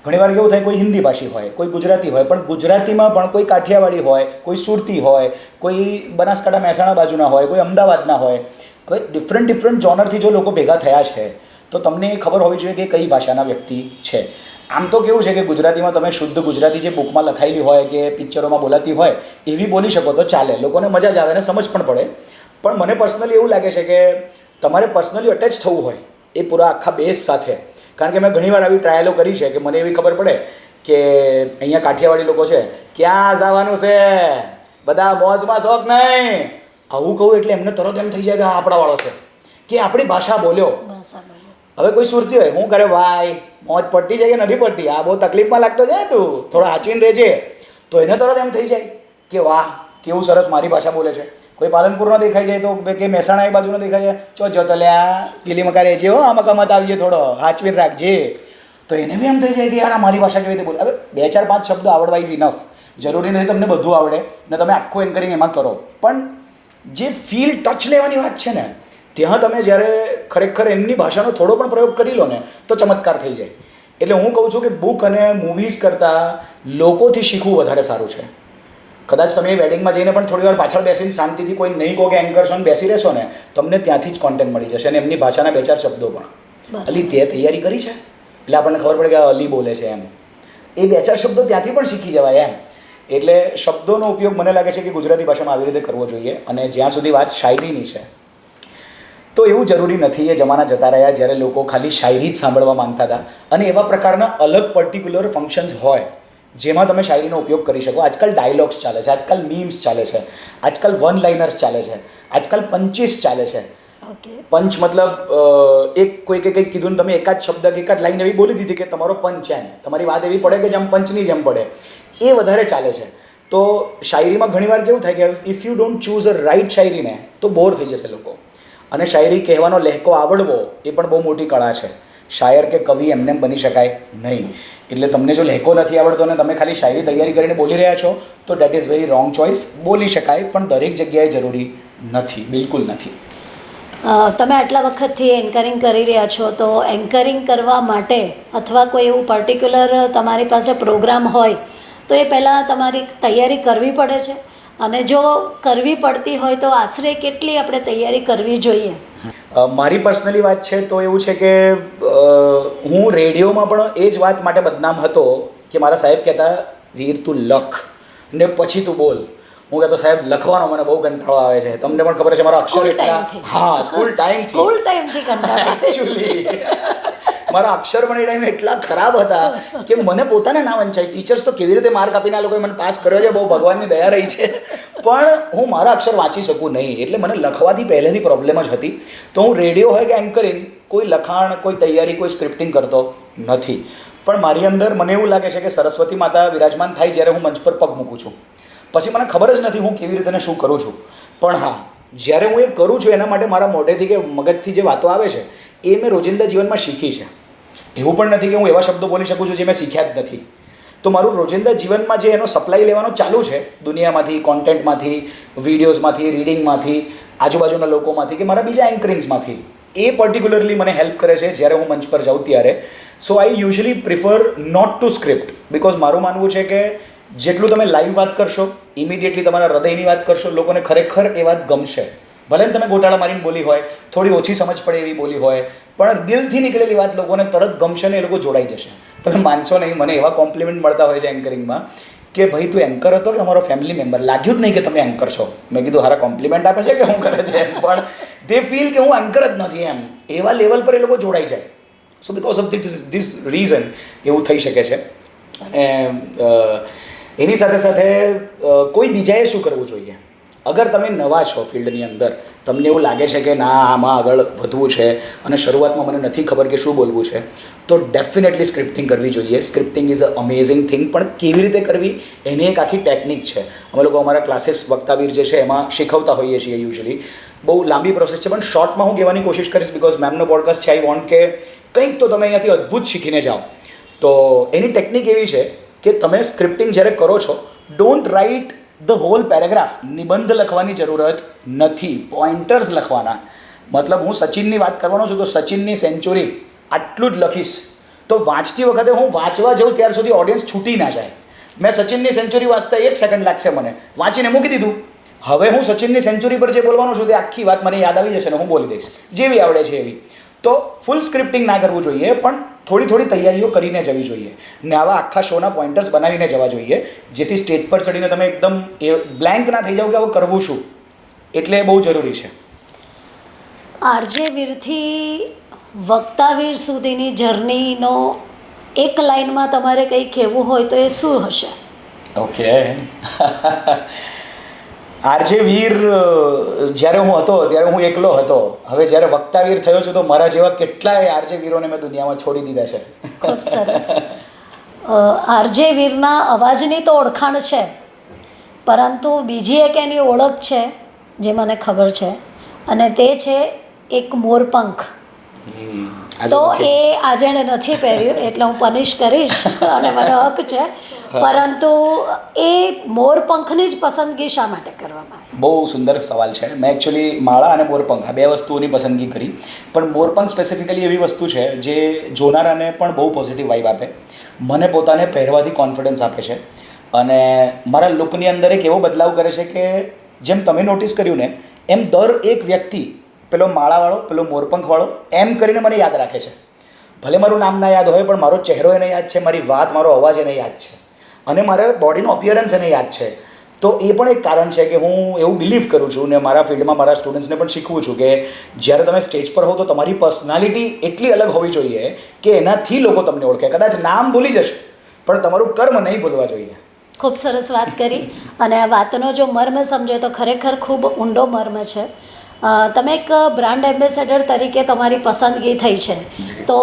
ઘણીવાર કેવું થાય, કોઈ હિન્દી ભાષી હોય, કોઈ ગુજરાતી હોય, પણ ગુજરાતીમાં પણ કોઈ કાઠિયાવાડી હોય, કોઈ સુરતી હોય, કોઈ બનાસકાંઠા મહેસાણા બાજુના હોય, કોઈ અમદાવાદના હોય. હવે ડિફરન્ટ જોનરથી જો લોકો ભેગા થયા છે તો તમને એ ખબર હોવી જોઈએ કે કઈ ભાષાના વ્યક્તિ છે. આમ તો કેવું છે કે ગુજરાતીમાં તમે શુદ્ધ ગુજરાતી જે બુકમાં લખાયેલી હોય કે પિક્ચરોમાં બોલાતી હોય એવી બોલી શકો તો ચાલે, લોકોને મજા જ આવે અને સમજ પણ પડે. પણ મને પર્સનલી એવું લાગે છે કે તમારે પર્સનલી અટેચ થવું હોય એ પૂરા આખા બેઝ સાથે. કારણ કે મેં ઘણીવાર આવી ટ્રાયલો કરી છે કે મને એવી ખબર પડે કે અહીંયા કાઠિયાવાડી લોકો છે, ક્યાં જવાનું છે, બધા મોજમાં શોખ નહીં, આવું કહું એટલે એમને તરત એમ થઈ જાય કે આપણા વાળો છે, કે આપણી ભાષા બોલ્યો. હવે કોઈ સુરતી હોય, હું કરે ભાઈ મોજ પડતી જાય કે નથી પડતી, આ બહુ તકલીફમાં લાગતો જાય, તું થોડો હાચવીને રહેજે, તો એને તરત એમ થઈ જાય કે વાહ કેવું સરસ મારી ભાષા બોલે છે. કોઈ પાલનપુરનો દેખાઈ જાય તો કે મહેસાણા એ બાજુનો દેખાઈ જાય, જો તો લે આ પેલી મકા રહે છે, હો આમાં કમત આવીએ થોડો હાચવીને રાખજે. તો એને બી એમ થઈ જાય કે યાર આ મારી ભાષા કેવી રીતે બોલે. હવે 2-4-5 શબ્દો આવડવા ઇઝ ઇનફ. જરૂરી નથી તમને બધું આવડે ને તમે આખું એન્કરિંગ એમાં કરો, પણ જે ફીલ ટચ લેવાની વાત છે ને, ત્યાં તમે જ્યારે ખરેખર એમની ભાષાનો થોડો પણ પ્રયોગ કરી લો ને તો ચમત્કાર થઈ જાય. એટલે હું કહું છું કે બુક અને મૂવીઝ કરતાં લોકોથી શીખવું વધારે સારું છે. કદાચ તમે વેડિંગમાં જઈને પણ થોડી વાર પાછળ બેસીને શાંતિથી કોઈ નહીં કહો કે એન્કર છો ને બેસી રહેશો ને, તમને ત્યાંથી જ કોન્ટેન્ટ મળી જશે. અને એમની ભાષાના 2-4 શબ્દો પણ, અલી તે તૈયારી કરી છે એટલે આપણને ખબર પડે કે અલી બોલે છે એમ, એ 2-4 શબ્દો ત્યાંથી પણ શીખી જવાય એમ. એટલે શબ્દોનો ઉપયોગ મને લાગે છે કે ગુજરાતી ભાષામાં આવી રીતે કરવો જોઈએ. અને જ્યાં સુધી વાત શાયરીની છે તો એવું જરૂરી નથી, એ જમાના જતા રહ્યા જ્યારે લોકો ખાલી શાયરી જ સાંભળવા માંગતા હતા. અને એવા પ્રકારના અલગ પર્ટિક્યુલર ફંક્શન્સ હોય જેમાં તમે શાયરીનો ઉપયોગ કરી શકો. આજકાલ ડાયલોગ્સ ચાલે છે, આજકાલ મીમ્સ ચાલે છે, આજકાલ વન લાઇનર્સ ચાલે છે, આજકાલ પંચીસ ચાલે છે. પંચ મતલબ એક કોઈ કંઈક કીધું ને તમે એકાદ શબ્દ કે એકાદ લાઈન એવી બોલી દીધી કે તમારો પંચ એમ, તમારી વાત એવી પડે કે જેમ પંચની જેમ પડે, એ વધારે ચાલે છે. તો શાયરીમાં ઘણીવાર કેવું થાય કે if you don't choose a right શાયરીને તો બોર થઈ જશે લોકો. અને શાયરી કહેવાનો લહેકો આવડવો એ પણ બહુ મોટી કળા છે. શાયર કે કવિ એમને બની શકાય નહીં. એટલે તમને જો લહેકો નથી આવડતો ને તમે ખાલી શાયરી તૈયારી કરીને બોલી રહ્યા છો તો that is very wrong choice. બોલી શકાય પણ દરેક જગ્યાએ જરૂરી નથી, બિલકુલ નથી. તમે આટલા વખતથી એન્કરિંગ કરી રહ્યા છો, તો એન્કરિંગ કરવા માટે અથવા કોઈ એવું પર્ટિક્યુલર તમારી પાસે પ્રોગ્રામ હોય તો એ પહેલાં તમારી તૈયારી કરવી પડે છે? અને જો કરવી પડતી હોય તો આશરે કેટલી આપણે તૈયારી કરવી જોઈએ? મારી પર્સનલી વાત છે તો એવું છે કે હું રેડિયોમાં પણ એ જ વાત માટે બદનામ હતો કે મારા સાહેબ કહેતા વીર તું લખ ને પછી તું બોલ. હું કહેતો સાહેબ લખવાનો મને બહુ કંટાળો આવે છે, તમને પણ ખબર છે મારા અક્ષર એટલા, હા સ્કૂલ ટાઈમથી કંટાળો એકચ્યુઅલી મારા અક્ષર પણ એ ટાઈમે એટલા ખરાબ હતા કે મને પોતાને ના વંચાય. ટીચર્સ તો કેવી રીતે માર્ક આપીને આ લોકોએ મને પાસ કર્યો છે, બહુ ભગવાનની દયા રહી છે, પણ હું મારા અક્ષર વાંચી શકું નહીં. એટલે મને લખવાથી પહેલેથી પ્રોબ્લેમ જ હતી. તો હું રેડિયો હોય કે એન્કરિંગ, કોઈ લખાણ, કોઈ તૈયારી, કોઈ સ્ક્રિપ્ટિંગ કરતો નથી. પણ મારી અંદર મને એવું લાગે છે કે સરસ્વતી માતા વિરાજમાન થાય જ્યારે હું મંચ પર પગ મૂકું છું. પછી મને ખબર જ નથી હું કેવી રીતે શું કરું છું. પણ હા, જ્યારે હું એ કરું છું એના માટે મારા મોઢેથી કે મગજથી જે વાતો આવે છે એ મેં રોજિંદા જીવનમાં શીખી છે. એવું પણ નથી કે હું એવા શબ્દો બોલી શકું છું જે મેં શીખ્યા જ નથી. તો મારું રોજિંદા જીવનમાં જે એનો સપ્લાય લેવાનો ચાલુ છે દુનિયામાંથી, કોન્ટેન્ટમાંથી, વિડીયોઝમાંથી, રીડિંગમાંથી, આજુબાજુના લોકોમાંથી કે મારા બીજા એન્કરિંગ્સમાંથી, એ પર્ટિક્યુલરલી મને હેલ્પ કરે છે જ્યારે હું મંચ પર જાઉં ત્યારે. So I usually prefer not to script, because મારું માનવું છે કે જેટલું તમે લાઈવ વાત કરશો, ઇમિડિયેટલી તમારા હૃદયની વાત કરશો, લોકોને ખરેખર એ વાત ગમશે. ભલે તમે ગોટાળા મારીને બોલી હોય, થોડી ઓછી સમજ પડે એવી બોલી હોય, પણ દિલથી નીકળેલી વાત લોકોને તરત ગમશે ને એ લોકો જોડાઈ જશે. તમે માનશો નહીં, મને એવા કોમ્પ્લિમેન્ટ મળતા હોય છે એન્કરિંગમાં કે ભાઈ તું એન્કર હતો કે અમારો ફેમિલી મેમ્બર, લાગ્યું જ નહીં કે તમે એન્કર છો. મેં કીધું હારા કોમ્પ્લિમેન્ટ આપે છે કે હું કરે છે એમ, પણ દે ફીલ કે હું એન્કર જ નથી એમ, એવા લેવલ પર એ લોકો જોડાઈ જાય. સો બિકોઝ ઓફ ધીસ રીઝન એવું થઈ શકે છે. અને એની સાથે સાથે કોઈ બીજાએ શું કરવું જોઈએ? અગર તમે નવા છો ફિલ્ડની અંદર, તમને એવું લાગે છે કે ના આમાં આગળ વધવું છે અને શરૂઆતમાં મને નથી ખબર કે શું બોલવું છે, તો ડેફિનેટલી સ્ક્રિપ્ટિંગ કરવી જોઈએ. Scripting is a amazing thing. પણ કેવી રીતે કરવી એની એક આખી ટેકનિક છે. અમે લોકો અમારા ક્લાસીસ વક્તાવીર જે છે એમાં શીખવતા હોઈએ છીએ યુઝ્યુઅલી. બહુ લાંબી પ્રોસેસ છે, પણ શોર્ટમાં હું કહેવાની કોશિશ કરીશ બિકોઝ મેમનો પોડકાસ્ટ છે. આઈ વોન્ટ કે કંઈક તો તમે અહીંયાથી અદ્ભુત શીખીને જાઓ. તો એની ટેકનિક એવી છે કે તમે સ્ક્રિપ્ટિંગ જ્યારે કરો છો, don't write the whole paragraph. નિબંધ લખવાની જરૂરત નથી, પોઈન્ટર્સ લખવાના. મતલબ હું સચિનની વાત કરવાનો છું તો સચિનની સેન્ચુરી આટલું જ લખીશ. તો વાંચતી વખતે હું વાંચવા જાઉં ત્યાર સુધી ઓડિયન્સ છૂટી ના જાય. મેં સચિનની સેન્ચુરી વાંચતા 1 સેકન્ડ લાગશે મને, વાંચીને મૂકી દીધું. હવે હું સચિનની સેન્ચુરી પર જે બોલવાનું છું તે આખી વાત મને યાદ આવી જશે ને હું બોલી દઈશ જેવી આવડે છે એવી. તો ફૂલ સ્ક્રિપ્ટિંગ ના કરવું જોઈએ, પણ થોડી થોડી તૈયારીઓ કરીને જવી જોઈએ ને આવા આખા શોના પોઈન્ટર્સ બનાવીને જવા જોઈએ, જેથી સ્ટેજ પર ચડીને તમે એકદમ બ્લેન્ક ના થઈ જાઓ કે હવે કરવું શું. એટલે એ બહુ જરૂરી છે. આરજે વીરથી વક્તાવીર સુધીની જર્નીનો એક લાઇનમાં તમારે કંઈ કહેવું હોય તો એ શું હશે? ઓકે. આરજે વીર જ્યારે હું હતો ત્યારે હું એકલો હતો. હવે જ્યારે વક્તાવીર થયો છું તો મારા જેવા કેટલાય આરજે વીરોને મેં દુનિયામાં છોડી દીધા છે. ખૂબ સરસ. આરજે વીરના અવાજની તો ઓળખાણ છે, પરંતુ બીજી એક એની ઓળખ છે જે મને ખબર છે, અને તે છે એક મોરપંખ. તો એ આજે એને નથી પહેર્યું એટલે હું પનિશ કરીશ અને મને હક છે, પરંતુ એ મોરપંખની જ પસંદગી શા માટે કરવામાં આવી? બહુ સુંદર સવાલ છે. મેં એકચ્યુઅલી માળા અને મોરપંખ આ બે વસ્તુઓની પસંદગી કરી, પણ મોરપંખ સ્પેસિફિકલી એવી વસ્તુ છે જે જોનારાને પણ બહુ પોઝિટિવ વાઇબ આપે, મને પોતાને પહેરવાથી કોન્ફિડન્સ આપે છે, અને મારા લુકની અંદર એક એવો બદલાવ કરે છે કે જેમ તમે નોટિસ કર્યું ને એમ દર એક વ્યક્તિ પેલો માળાવાળો, પેલો મોરપંખવાળો એમ કરીને મને યાદ રાખે છે. ભલે મારું નામ ના યાદ હોય, પણ મારો ચહેરો એને યાદ છે, મારી વાત, મારો અવાજ એને યાદ છે, અને મારા બોડીનો અપિયરન્સ એને યાદ છે. તો એ પણ એક કારણ છે કે હું એવું બિલીવ કરું છું ને મારા ફિલ્ડમાં મારા સ્ટુડન્ટ્સને પણ શીખવું છું કે જ્યારે તમે સ્ટેજ પર હો તો તમારી પર્સનાલિટી એટલી અલગ હોવી જોઈએ કે એનાથી લોકો તમને ઓળખે. કદાચ નામ ભૂલી જશે પણ તમારું કર્મ નહીં ભૂલવા જોઈએ. ખૂબ સરસ વાત કરી, અને આ વાતનો જો મર્મ સમજો તો ખરેખર ખૂબ ઊંડો મર્મ છે. તમે એક બ્રાન્ડ એમ્બેસેડર તરીકે તમારી પસંદગી થઈ છે, તો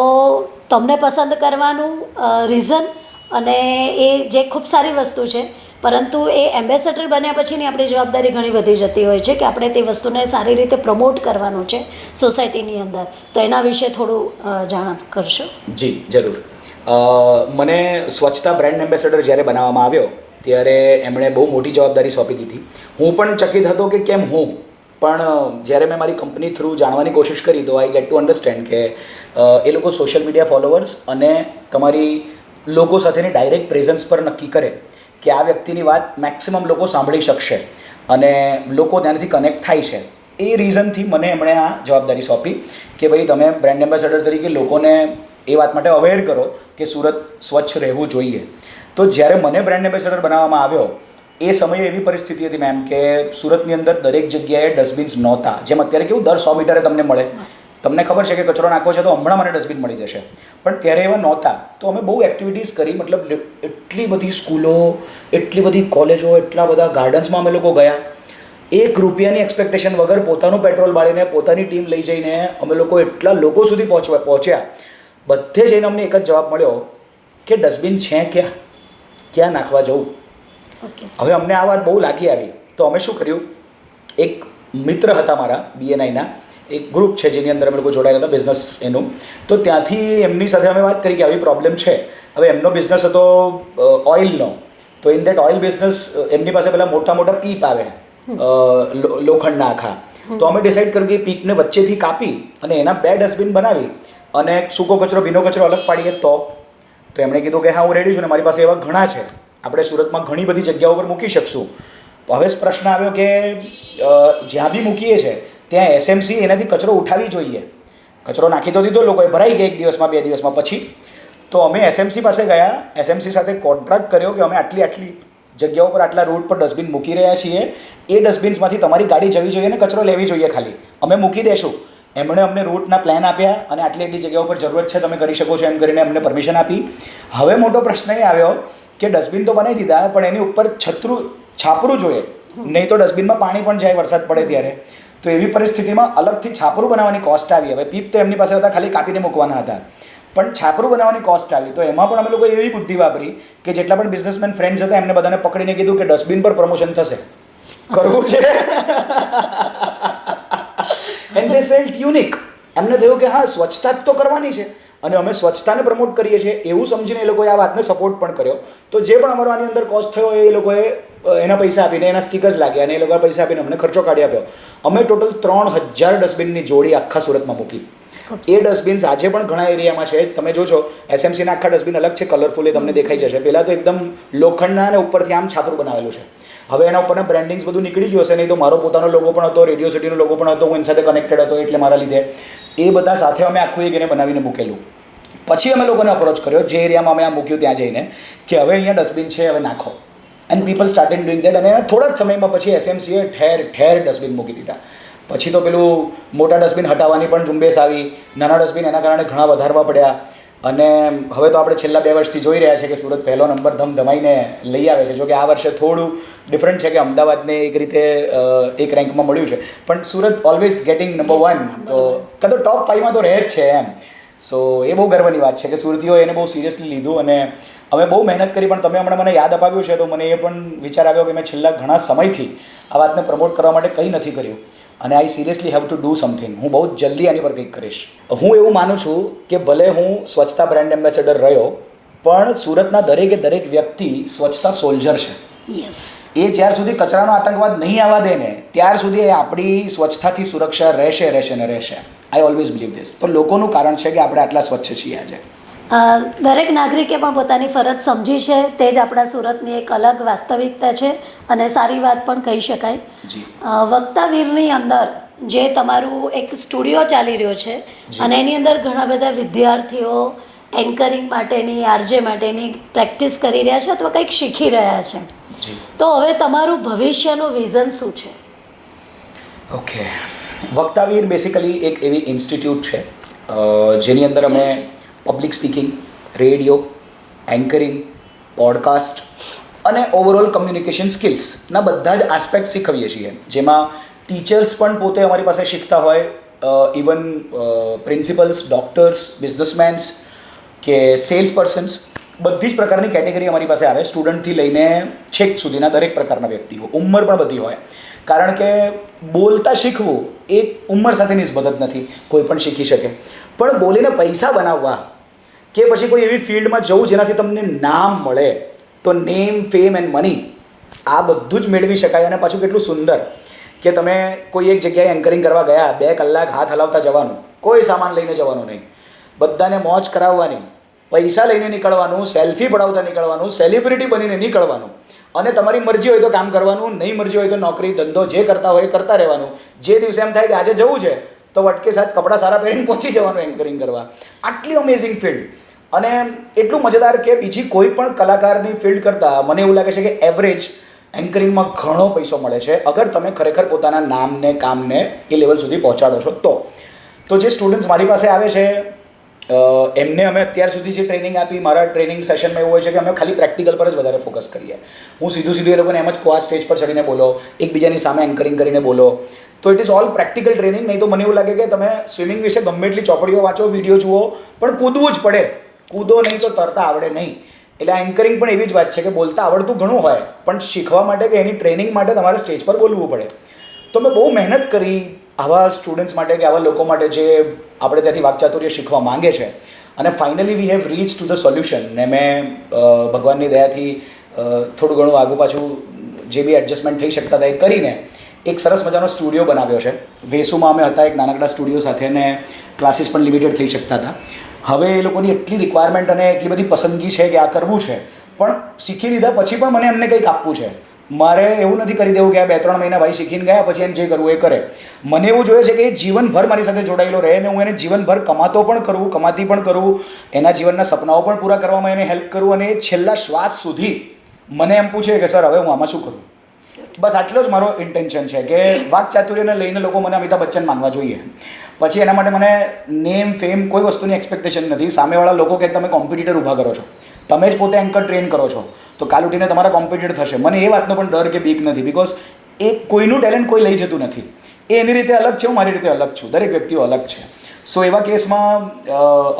તમને પસંદ કરવાનું રીઝન, અને એ જે ખૂબ સારી વસ્તુ છે, પરંતુ એ એમ્બેસેડર બન્યા પછીની આપણી જવાબદારી ઘણી વધી જતી હોય છે કે આપણે તે વસ્તુને સારી રીતે પ્રમોટ કરવાનું છે સોસાયટીની અંદર. તો એના વિશે થોડું જાણ કરશો? જી જરૂર. મને સ્વચ્છતા બ્રાન્ડ એમ્બેસેડર જ્યારે બનાવવામાં આવ્યો ત્યારે એમણે બહુ મોટી જવાબદારી સોંપી દીધી. હું પણ ચકિત હતો કે કેમ હું, પણ જ્યારે મેં મારી કંપની થ્રુ જાણવાની કોશિશ કરી તો આઈ ગેટ ટુ અન્ડરસ્ટેન્ડ કે એ લોકો સોશિયલ મીડિયા ફોલોવર્સ અને તમારી લોકો સાથેની ડાયરેક્ટ પ્રેઝન્સ પર નક્કી કરે કે આ વ્યક્તિની વાત મેક્સિમમ લોકો સાંભળી શકશે અને લોકો ત્યાંથી કનેક્ટ થાય છે. એ રીઝનથી મને એમણે આ જવાબદારી સોંપી કે ભાઈ તમે બ્રાન્ડ એમ્બેસેડર તરીકે લોકોને એ વાત માટે અવેર કરો કે સુરત સ્વચ્છ રહેવું જોઈએ. તો જ્યારે મને બ્રાન્ડ એમ્બેસેડર બનાવવામાં આવ્યો એ સમયે એવી પરિસ્થિતિ હતી મેમ કે સુરતની અંદર દરેક જગ્યાએ ડસ્ટબિન્સ નહોતા. જેમ અત્યારે કેવું દર 100 મીટરે તમને મળે, તમને ખબર છે કે કચરો નાખવો છે તો હમણાં મને ડસ્ટબિન મળી જશે, પણ ત્યારે એવા નહોતા. તો અમે બહુ એક્ટિવિટીઝ કરી, મતલબ એટલી બધી સ્કૂલો, એટલી બધી કોલેજો, એટલા બધા ગાર્ડન્સમાં અમે લોકો ગયા. 1 રૂપિયાની એક્સપેક્ટેશન વગર પોતાનું પેટ્રોલ બાળીને પોતાની ટીમ લઈ જઈને અમે લોકો એટલા લોકો સુધી પહોંચ્યા. બધે જઈને અમને એક જ જવાબ મળ્યો કે ડસ્ટબિન છે ક્યાં, ક્યાં નાખવા જવું. હવે અમને આ વાત બહુ લાગી આવી, તો અમે શું કર્યું, એક મિત્ર હતા મારા BNIના, એક ગ્રુપ છે જેની અંદર અમે લોકો જોડાયેલા હતા બિઝનેસ એનું. તો ત્યાંથી એમની સાથે અમે વાત કરી કે આવી પ્રોબ્લેમ છે. હવે એમનો બિઝનેસ હતો ઓઇલનો, તો ઇન દેટ ઓઇલ બિઝનેસ એમની પાસે પેલા મોટા મોટા પીપ આવે લોખંડના આખા. તો અમે ડિસાઈડ કર્યું કે પીપને વચ્ચેથી કાપી અને એના 2 ડસ્ટબિન બનાવી અને સૂકો કચરો ભીનો કચરો અલગ પાડીએ. તો એમણે કીધું કે હા હું રેડી છું ને મારી પાસે એવા ઘણા છે, આપણે સુરતમાં ઘણી બધી જગ્યાઓ પર મૂકી શકશું. હવે પ્રશ્ન આવ્યો કે જ્યાં બી મૂકીએ છીએ ત્યાં SMC એનાથી કચરો ઉઠાવી જોઈએ. કચરો નાખી તો દીધો લોકોએ, ભરાઈ ગયા 1 દિવસમાં 2 દિવસમાં. પછી તો અમે SMC પાસે ગયા, SMC સાથે કોન્ટ્રાક્ટ કર્યો કે અમે આટલી જગ્યાઓ પર આટલા રૂટ પર ડસ્ટબિન મૂકી રહ્યા છીએ, એ ડસ્ટબિન્સમાંથી તમારી ગાડી જવી જોઈએ ને કચરો લેવી જોઈએ, ખાલી અમે મૂકી દઈશું. એમણે અમને રૂટના પ્લાન આપ્યા અને આટલી જગ્યાઓ પર જરૂરત છે તમે કરી શકો છો એમ કરીને અમને પરમિશન આપી. હવે મોટો પ્રશ્ન એ આવ્યો કે ડસ્ટબિન તો બનાવી દીધા, પણ એની ઉપર છાપરું જોઈએ, નહીં તો ડસ્ટબિનમાં પાણી પણ જાય વરસાદ પડે ત્યારે. તો એવી પરિસ્થિતિમાં અલગથી છાપરું બનાવવાની કોસ્ટ આવી. હવે પીપ તો એમની પાસે હતા, ખાલી કાપીને મૂકવાના હતા, પણ છાપરું બનાવવાની કોસ્ટ આવી. તો એમાં પણ અમે લોકો એવી બુદ્ધિ વાપરી કે જેટલા પણ બિઝનેસમેન ફ્રેન્ડ્સ હતા એમને બધાને પકડીને કીધું કે ડસ્ટબિન પર પ્રમોશન થશે, કરવું છે. And they felt unique. એમને થયું કે હા સ્વચ્છતા જ તો કરવાની છે અને અમે સ્વચ્છતાને પ્રમોટ કરીએ છીએ એવું સમજીને એ લોકોએ આ વાતને સપોર્ટ પણ કર્યો. તો જે પણ અમારો આની અંદર કોસ્ટ થયો એ લોકોએ એના પૈસા આપીને, એના સ્ટીકર્સ લાગ્યા અને એ લોકોએ પૈસા આપીને અમને ખર્ચો કાઢી આપ્યો. અમે ટોટલ 3000 ડસ્ટબિનની જોડી આખા સુરતમાં મૂકી. એ ડસ્ટબિન્સ આજે પણ ઘણા એરિયામાં છે. તમે જોશો SMCના આખા ડસ્ટબિન અલગ છે, કલરફુલ, એ તમને દેખાઈ જશે. પહેલાં તો એકદમ લોખંડના અને ઉપરથી આમ છાપરું બનાવેલું છે. હવે એના ઉપરના બ્રાન્ડિંગ્સ બધું નીકળી ગયું હશે, નહીં તો મારો પોતાનો લોગો પણ હતો, રેડિયો સિટીનો લોગો પણ હતો, હું એની સાથે કનેક્ટેડ હતો, એટલે મારા લીધે એ બધા સાથે અમે આખું એક એને બનાવીને મૂકેલું. પછી અમે લોકોને અપ્રોચ કર્યો જે એરિયામાં અમે આ મૂક્યું ત્યાં જઈને કે હવે અહીંયા ડસ્ટબિન છે, હવે નાખો. And people started doing that. અને એના થોડા જ સમયમાં પછી SMCએ ઠેર ડસ્ટબિન મૂકી દીધા. પછી તો પેલું મોટા ડસ્ટબિન હટાવવાની પણ ઝુંબેશ આવી, નાના ડસ્ટબિન એના કારણે ઘણા વધારવા પડ્યા. અને હવે તો આપણે છેલ્લા 2 વર્ષથી જોઈ રહ્યા છે કે સુરત પહેલો નંબર ધમધમાઈને લઈ આવે છે. જો કે આ વર્ષે થોડું ડિફરન્ટ છે કે અમદાવાદને એક રીતે એક રેન્કમાં મળ્યું છે, પણ સુરત ઓલવેઝ ગેટિંગ નંબર 1, તો કાં તો ટોપ 5માં તો રહે જ છે એમ. સો એ બહુ ગર્વની વાત છે કે સુરતીઓએ એને બહુ સિરિયસલી લીધું અને અમે બહુ મહેનત કરી, પણ તમે હમણાં મને યાદ અપાવ્યું છે તો મને એ પણ વિચાર આવ્યો કે મેં છેલ્લા ઘણા સમયથી આ વાતને પ્રમોટ કરવા માટે કંઈ નથી કર્યું અને I seriously have to do something. હું બહુ જ જલ્દી આની પર કંઈક કરીશ. હું એવું માનું છું કે ભલે હું સ્વચ્છતા બ્રાન્ડ એમ્બેસેડર રહ્યો, પણ સુરતના દરેકે દરેક વ્યક્તિ સ્વચ્છતા સોલ્જર છે. યસ. એ જ્યાર સુધી કચરાનો આતંકવાદ નહીં આવવા દે ને ત્યાર સુધી એ આપણી સ્વચ્છતાથી સુરક્ષા રહેશે ને રહેશે. I always believe this. તો લોકોનું કારણ છે કે આપણે આટલા સ્વચ્છ છીએ આજે. દરેક નાગરિકે પણ પોતાની ફરજ સમજી છે, તે જ આપણા સુરતની એક અલગ વાસ્તવિકતા છે અને સારી વાત પણ કહી શકાય. જી. વક્તાવીરની અંદર જે તમારું એક સ્ટુડિયો ચાલી રહ્યો છે અને એની અંદર ઘણા બધા વિદ્યાર્થીઓ એન્કરિંગ માટેની, આરજે માટેની પ્રેક્ટિસ કરી રહ્યા છે અથવા કંઈક શીખી રહ્યા છે. જી. તો હવે તમારું ભવિષ્યનું વિઝન શું છે? ઓકે, વક્તાવીર બેસિકલી એક એવી ઇન્સ્ટિટ્યૂટ છે જેની અંદર અમે public speaking, radio, anchoring, podcast અને ઓવરઓલ કમ્યુનિકેશન સ્કિલ્સના બધા જ આસ્પેક્ટ શીખવીએ છીએ, જેમાં ટીચર્સ પણ પોતે અમારી પાસે શીખતા હોય, ઇવન પ્રિન્સિપલ્સ, ડૉક્ટર્સ, બિઝનેસમેન્સ કે સેલ્સ પર્સન્સ, બધી જ પ્રકારની કેટેગરી અમારી પાસે આવે. સ્ટુડન્ટથી લઈને છેક સુધીના દરેક પ્રકારના વ્યક્તિઓ, ઉંમર પણ બધી હોય. કારણ કે બોલતા શીખવું એ ઉંમર સાથે નિસ્બત જ નથી, કોઈ પણ શીખી શકે. પણ બોલીને પૈસા બનાવવા કે પછી કોઈ એવી ફિલ્ડમાં જવું જેનાથી તમને નામ મળે, તો નેમ, ફેમ એન્ડ મની આ બધું જ મેળવી શકાય. અને પાછું કેટલું સુંદર કે તમે કોઈ એક જગ્યાએ એન્કરિંગ કરવા ગયા, 2 કલાક હાથ હલાવતા જવાનું, કોઈ સામાન લઈને જવાનું નહીં, બધાને મોજ કરાવવાની, પૈસા લઈને નીકળવાનું, સેલ્ફી પડાવતા નીકળવાનું, સેલિબ્રિટી બનીને નીકળવાનું અને તમારી મરજી હોય તો કામ કરવાનું, નહીં મરજી હોય તો નોકરી ધંધો જે કરતા હોય કરતા રહેવાનું. જે દિવસે એમ થાય કે આજે જવું છે તો વટકે સાથ કપડાં સારા પહેરીને પહોંચી જવાનું એન્કરિંગ કરવા. આટલી અમેઝિંગ ફિલ્ડ અને એટલું મજેદાર કે બીજી કોઈ પણ કલાકારની ફિલ્ડ કરતાં મને એવું લાગે છે કે એવરેજ એન્કરિંગમાં ઘણો પૈસો મળે છે, અગર તમે ખરેખર પોતાના નામને, કામને એ લેવલ સુધી પહોંચાડો છો તો. તો જે સ્ટુડન્ટ્સ મારી પાસે આવે છે એમને અમે અત્યાર સુધી જે ટ્રેનિંગ આપી, મારા ટ્રેનિંગ સેશનમાં એવું હોય છે કે અમે ખાલી પ્રેક્ટિકલ પર જ વધારે ફોકસ કરીએ. હું સીધું એ લોકોને એમ જ કહું, આ સ્ટેજ પર ચડીને બોલો, એકબીજાની સામે એન્કરિંગ કરીને બોલો. તો it is all practical training. નહીં તો મને એવું લાગે કે તમે સ્વિમિંગ વિશે ગમે એટલી ચોપડીઓ વાંચો, વિડીયો જુઓ, પણ કૂદવું જ પડે. કૂદો નહીં તો તરતા આવડે નહીં. એટલે આ એન્કરિંગ પણ એવી જ વાત છે કે બોલતા આવડતું ઘણું હોય, પણ શીખવા માટે કે એની ટ્રેનિંગ માટે તમારે સ્ટેજ પર બોલવું પડે. તો મેં બહુ મહેનત કરી આવા સ્ટુડન્ટ્સ માટે કે આવા લોકો માટે જે આપણે ત્યાંથી વાકચાતુર્ય શીખવા માંગે છે. અને finally we have reach to the solution. ને મેં ભગવાનની દયાથી થોડું ઘણું આગું પાછું જે બી એડજસ્ટમેન્ટ થઈ શકતા હતા એ કરીને એક સરસ મજાનો સ્ટુડિયો બનાવ્યો છે. વેસુમાં અમે હતા એક નાનકડા સ્ટુડિયો સાથે, ને ક્લાસીસ પણ લિમિટેડ થઈ શકતા હતા. હવે એ લોકોની એટલી રિક્વાયરમેન્ટ અને એટલી બધી પસંદગી છે કે આ કરવું છે, પણ શીખી લીધા પછી પણ મને એમને કંઈક આપવું છે. મારે એવું નથી કરી દેવું કે આ 2-3 મહિના ભાઈ શીખીને ગયા પછી એને જે કરવું એ કરે. મને એવું જોઈએ છે કે એ જીવનભર મારી સાથે જોડાયેલો રહે ને હું એને જીવનભર કમાતી પણ કરું, એના જીવનના સપનાઓ પણ પૂરા કરવામાં એને હેલ્પ કરું, અને એ છેલ્લા શ્વાસ સુધી મને એમ પૂછે કે સર હવે હું આમાં શું કરું. બસ આટલો જ મારો ઇન્ટેન્શન છે કે વાકચાતુર્યને લઈને લોકો મને અમિતાભ બચ્ચન માનવા જોઈએ. પછી એના માટે મને નેમ, ફેમ કોઈ વસ્તુની એક્સપેક્ટેશન નથી. સામેવાળા લોકો કે તમે કોમ્પિટિટર ઊભા કરો છો, તમે જ પોતે એન્કર ટ્રેન કરો છો, તો કાલ ઉઠીને તમારા કોમ્પિટિટર થશે. મને એ વાતનો પણ ડર કે બીક નથી, બિકોઝ એ કોઈનું ટેલેન્ટ કોઈ લઈ જતું નથી. એ એની રીતે અલગ છે, હું મારી રીતે અલગ છું, દરેક વ્યક્તિઓ અલગ છે. સો એવા કેસમાં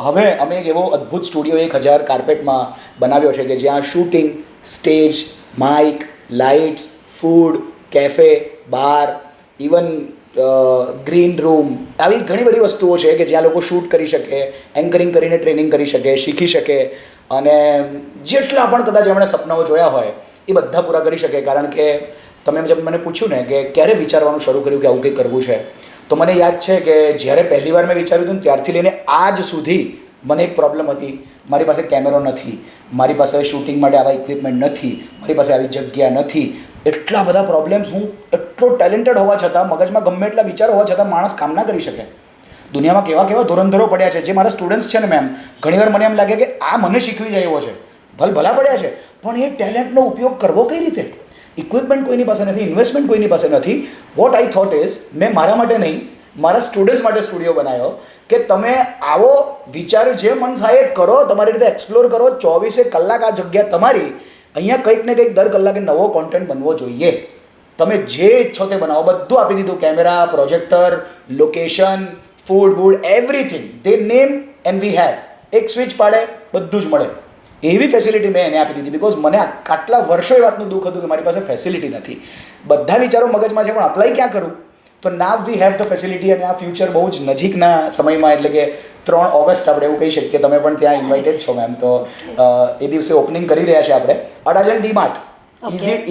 હવે અમે એક એવો અદ્ભુત સ્ટુડિયો 1000 કાર્પેટમાં બનાવ્યો છે કે જ્યાં shooting, stage, mic, lights, food, cafe, bar, even green room, આવી ઘણી બધી વસ્તુઓ છે કે જ્યાં લોકો શૂટ કરી શકે, એન્કરિંગ કરીને ટ્રેનિંગ કરી શકે, શીખી શકે અને જેટલા પણ કદાચ એમણે સપનાઓ જોયા હોય એ બધા પૂરા કરી શકે. કારણ કે તમે જેમ મને પૂછ્યું ને કે ક્યારે વિચારવાનું શરૂ કર્યું કે આવું કંઈ કરવું છે, તો મને યાદ છે કે જ્યારે પહેલી વાર મેં વિચાર્યું હતું ને ત્યારથી લઈને આજ સુધી મને એક પ્રોબ્લેમ હતી. મારી પાસે કેમેરો નથી, મારી પાસે શૂટિંગ માટે આવા ઇક્વિપમેન્ટ નથી, મારી પાસે આવી જગ્યા નથી. એટલા બધા પ્રોબ્લેમ્સ, હું એટલો ટેલેન્ટેડ હોવા છતાં, મગજમાં ગમે એટલા વિચારો હોવા છતાં માણસ કામ ના કરી શકે. દુનિયામાં કેવા કેવા ધોરણધરો પડ્યા છે. જે મારા સ્ટુડન્ટ્સ છે ને મેમ, ઘણીવાર મને એમ લાગે કે આ મને શીખવી જાય એવો છે. ભલા પડ્યા છે, પણ એ ટેલેન્ટનો ઉપયોગ કરવો કઈ રીતે? ઇક્વિપમેન્ટ કોઈની પાસે નથી, ઇન્વેસ્ટમેન્ટ કોઈની પાસે નથી. વોટ આઈ થોટ ઇઝ, મેં મારા માટે નહીં, મારા સ્ટુડન્ટ્સ માટે સ્ટુડિયો બનાવ્યો કે તમે આવો વિચાર જે મન થાય એ કરો, તમારી રીતે એક્સપ્લોર કરો. 24 કલાક આ જગ્યા તમારી. અહીંયા કંઈક ને કંઈક દર કલાકે નવો કોન્ટેન્ટ બનવો જોઈએ. તમે જે ઈચ્છો તે બનાવો, બધું આપી દીધું. Camera, projector, location, food, everything. They name and we have. એક સ્વિચ પાડે બધું જ મળે. એવી ફેસિલિટી મેં એને આપી દીધી બિકોઝ મને આટલા વર્ષો એ વાતનું દુઃખ હતું કે મારી પાસે ફેસિલિટી નથી. બધા વિચારો મગજમાં છે પણ અપ્લાય ક્યાં કરું? તો નાવ વી હેવ ધ ફેસિલિટી. અને આ ફ્યુચર બહુ જ નજીકના સમયમાં એટલે કે 3 ઓગસ્ટ આપણે એવું કહી શકીએ. તમે પણ ત્યાં ઇન્વાઇટેડ છો મેમ. તો એ દિવસે ઓપનિંગ કરી રહ્યા છે આપણે. Adajan DMart.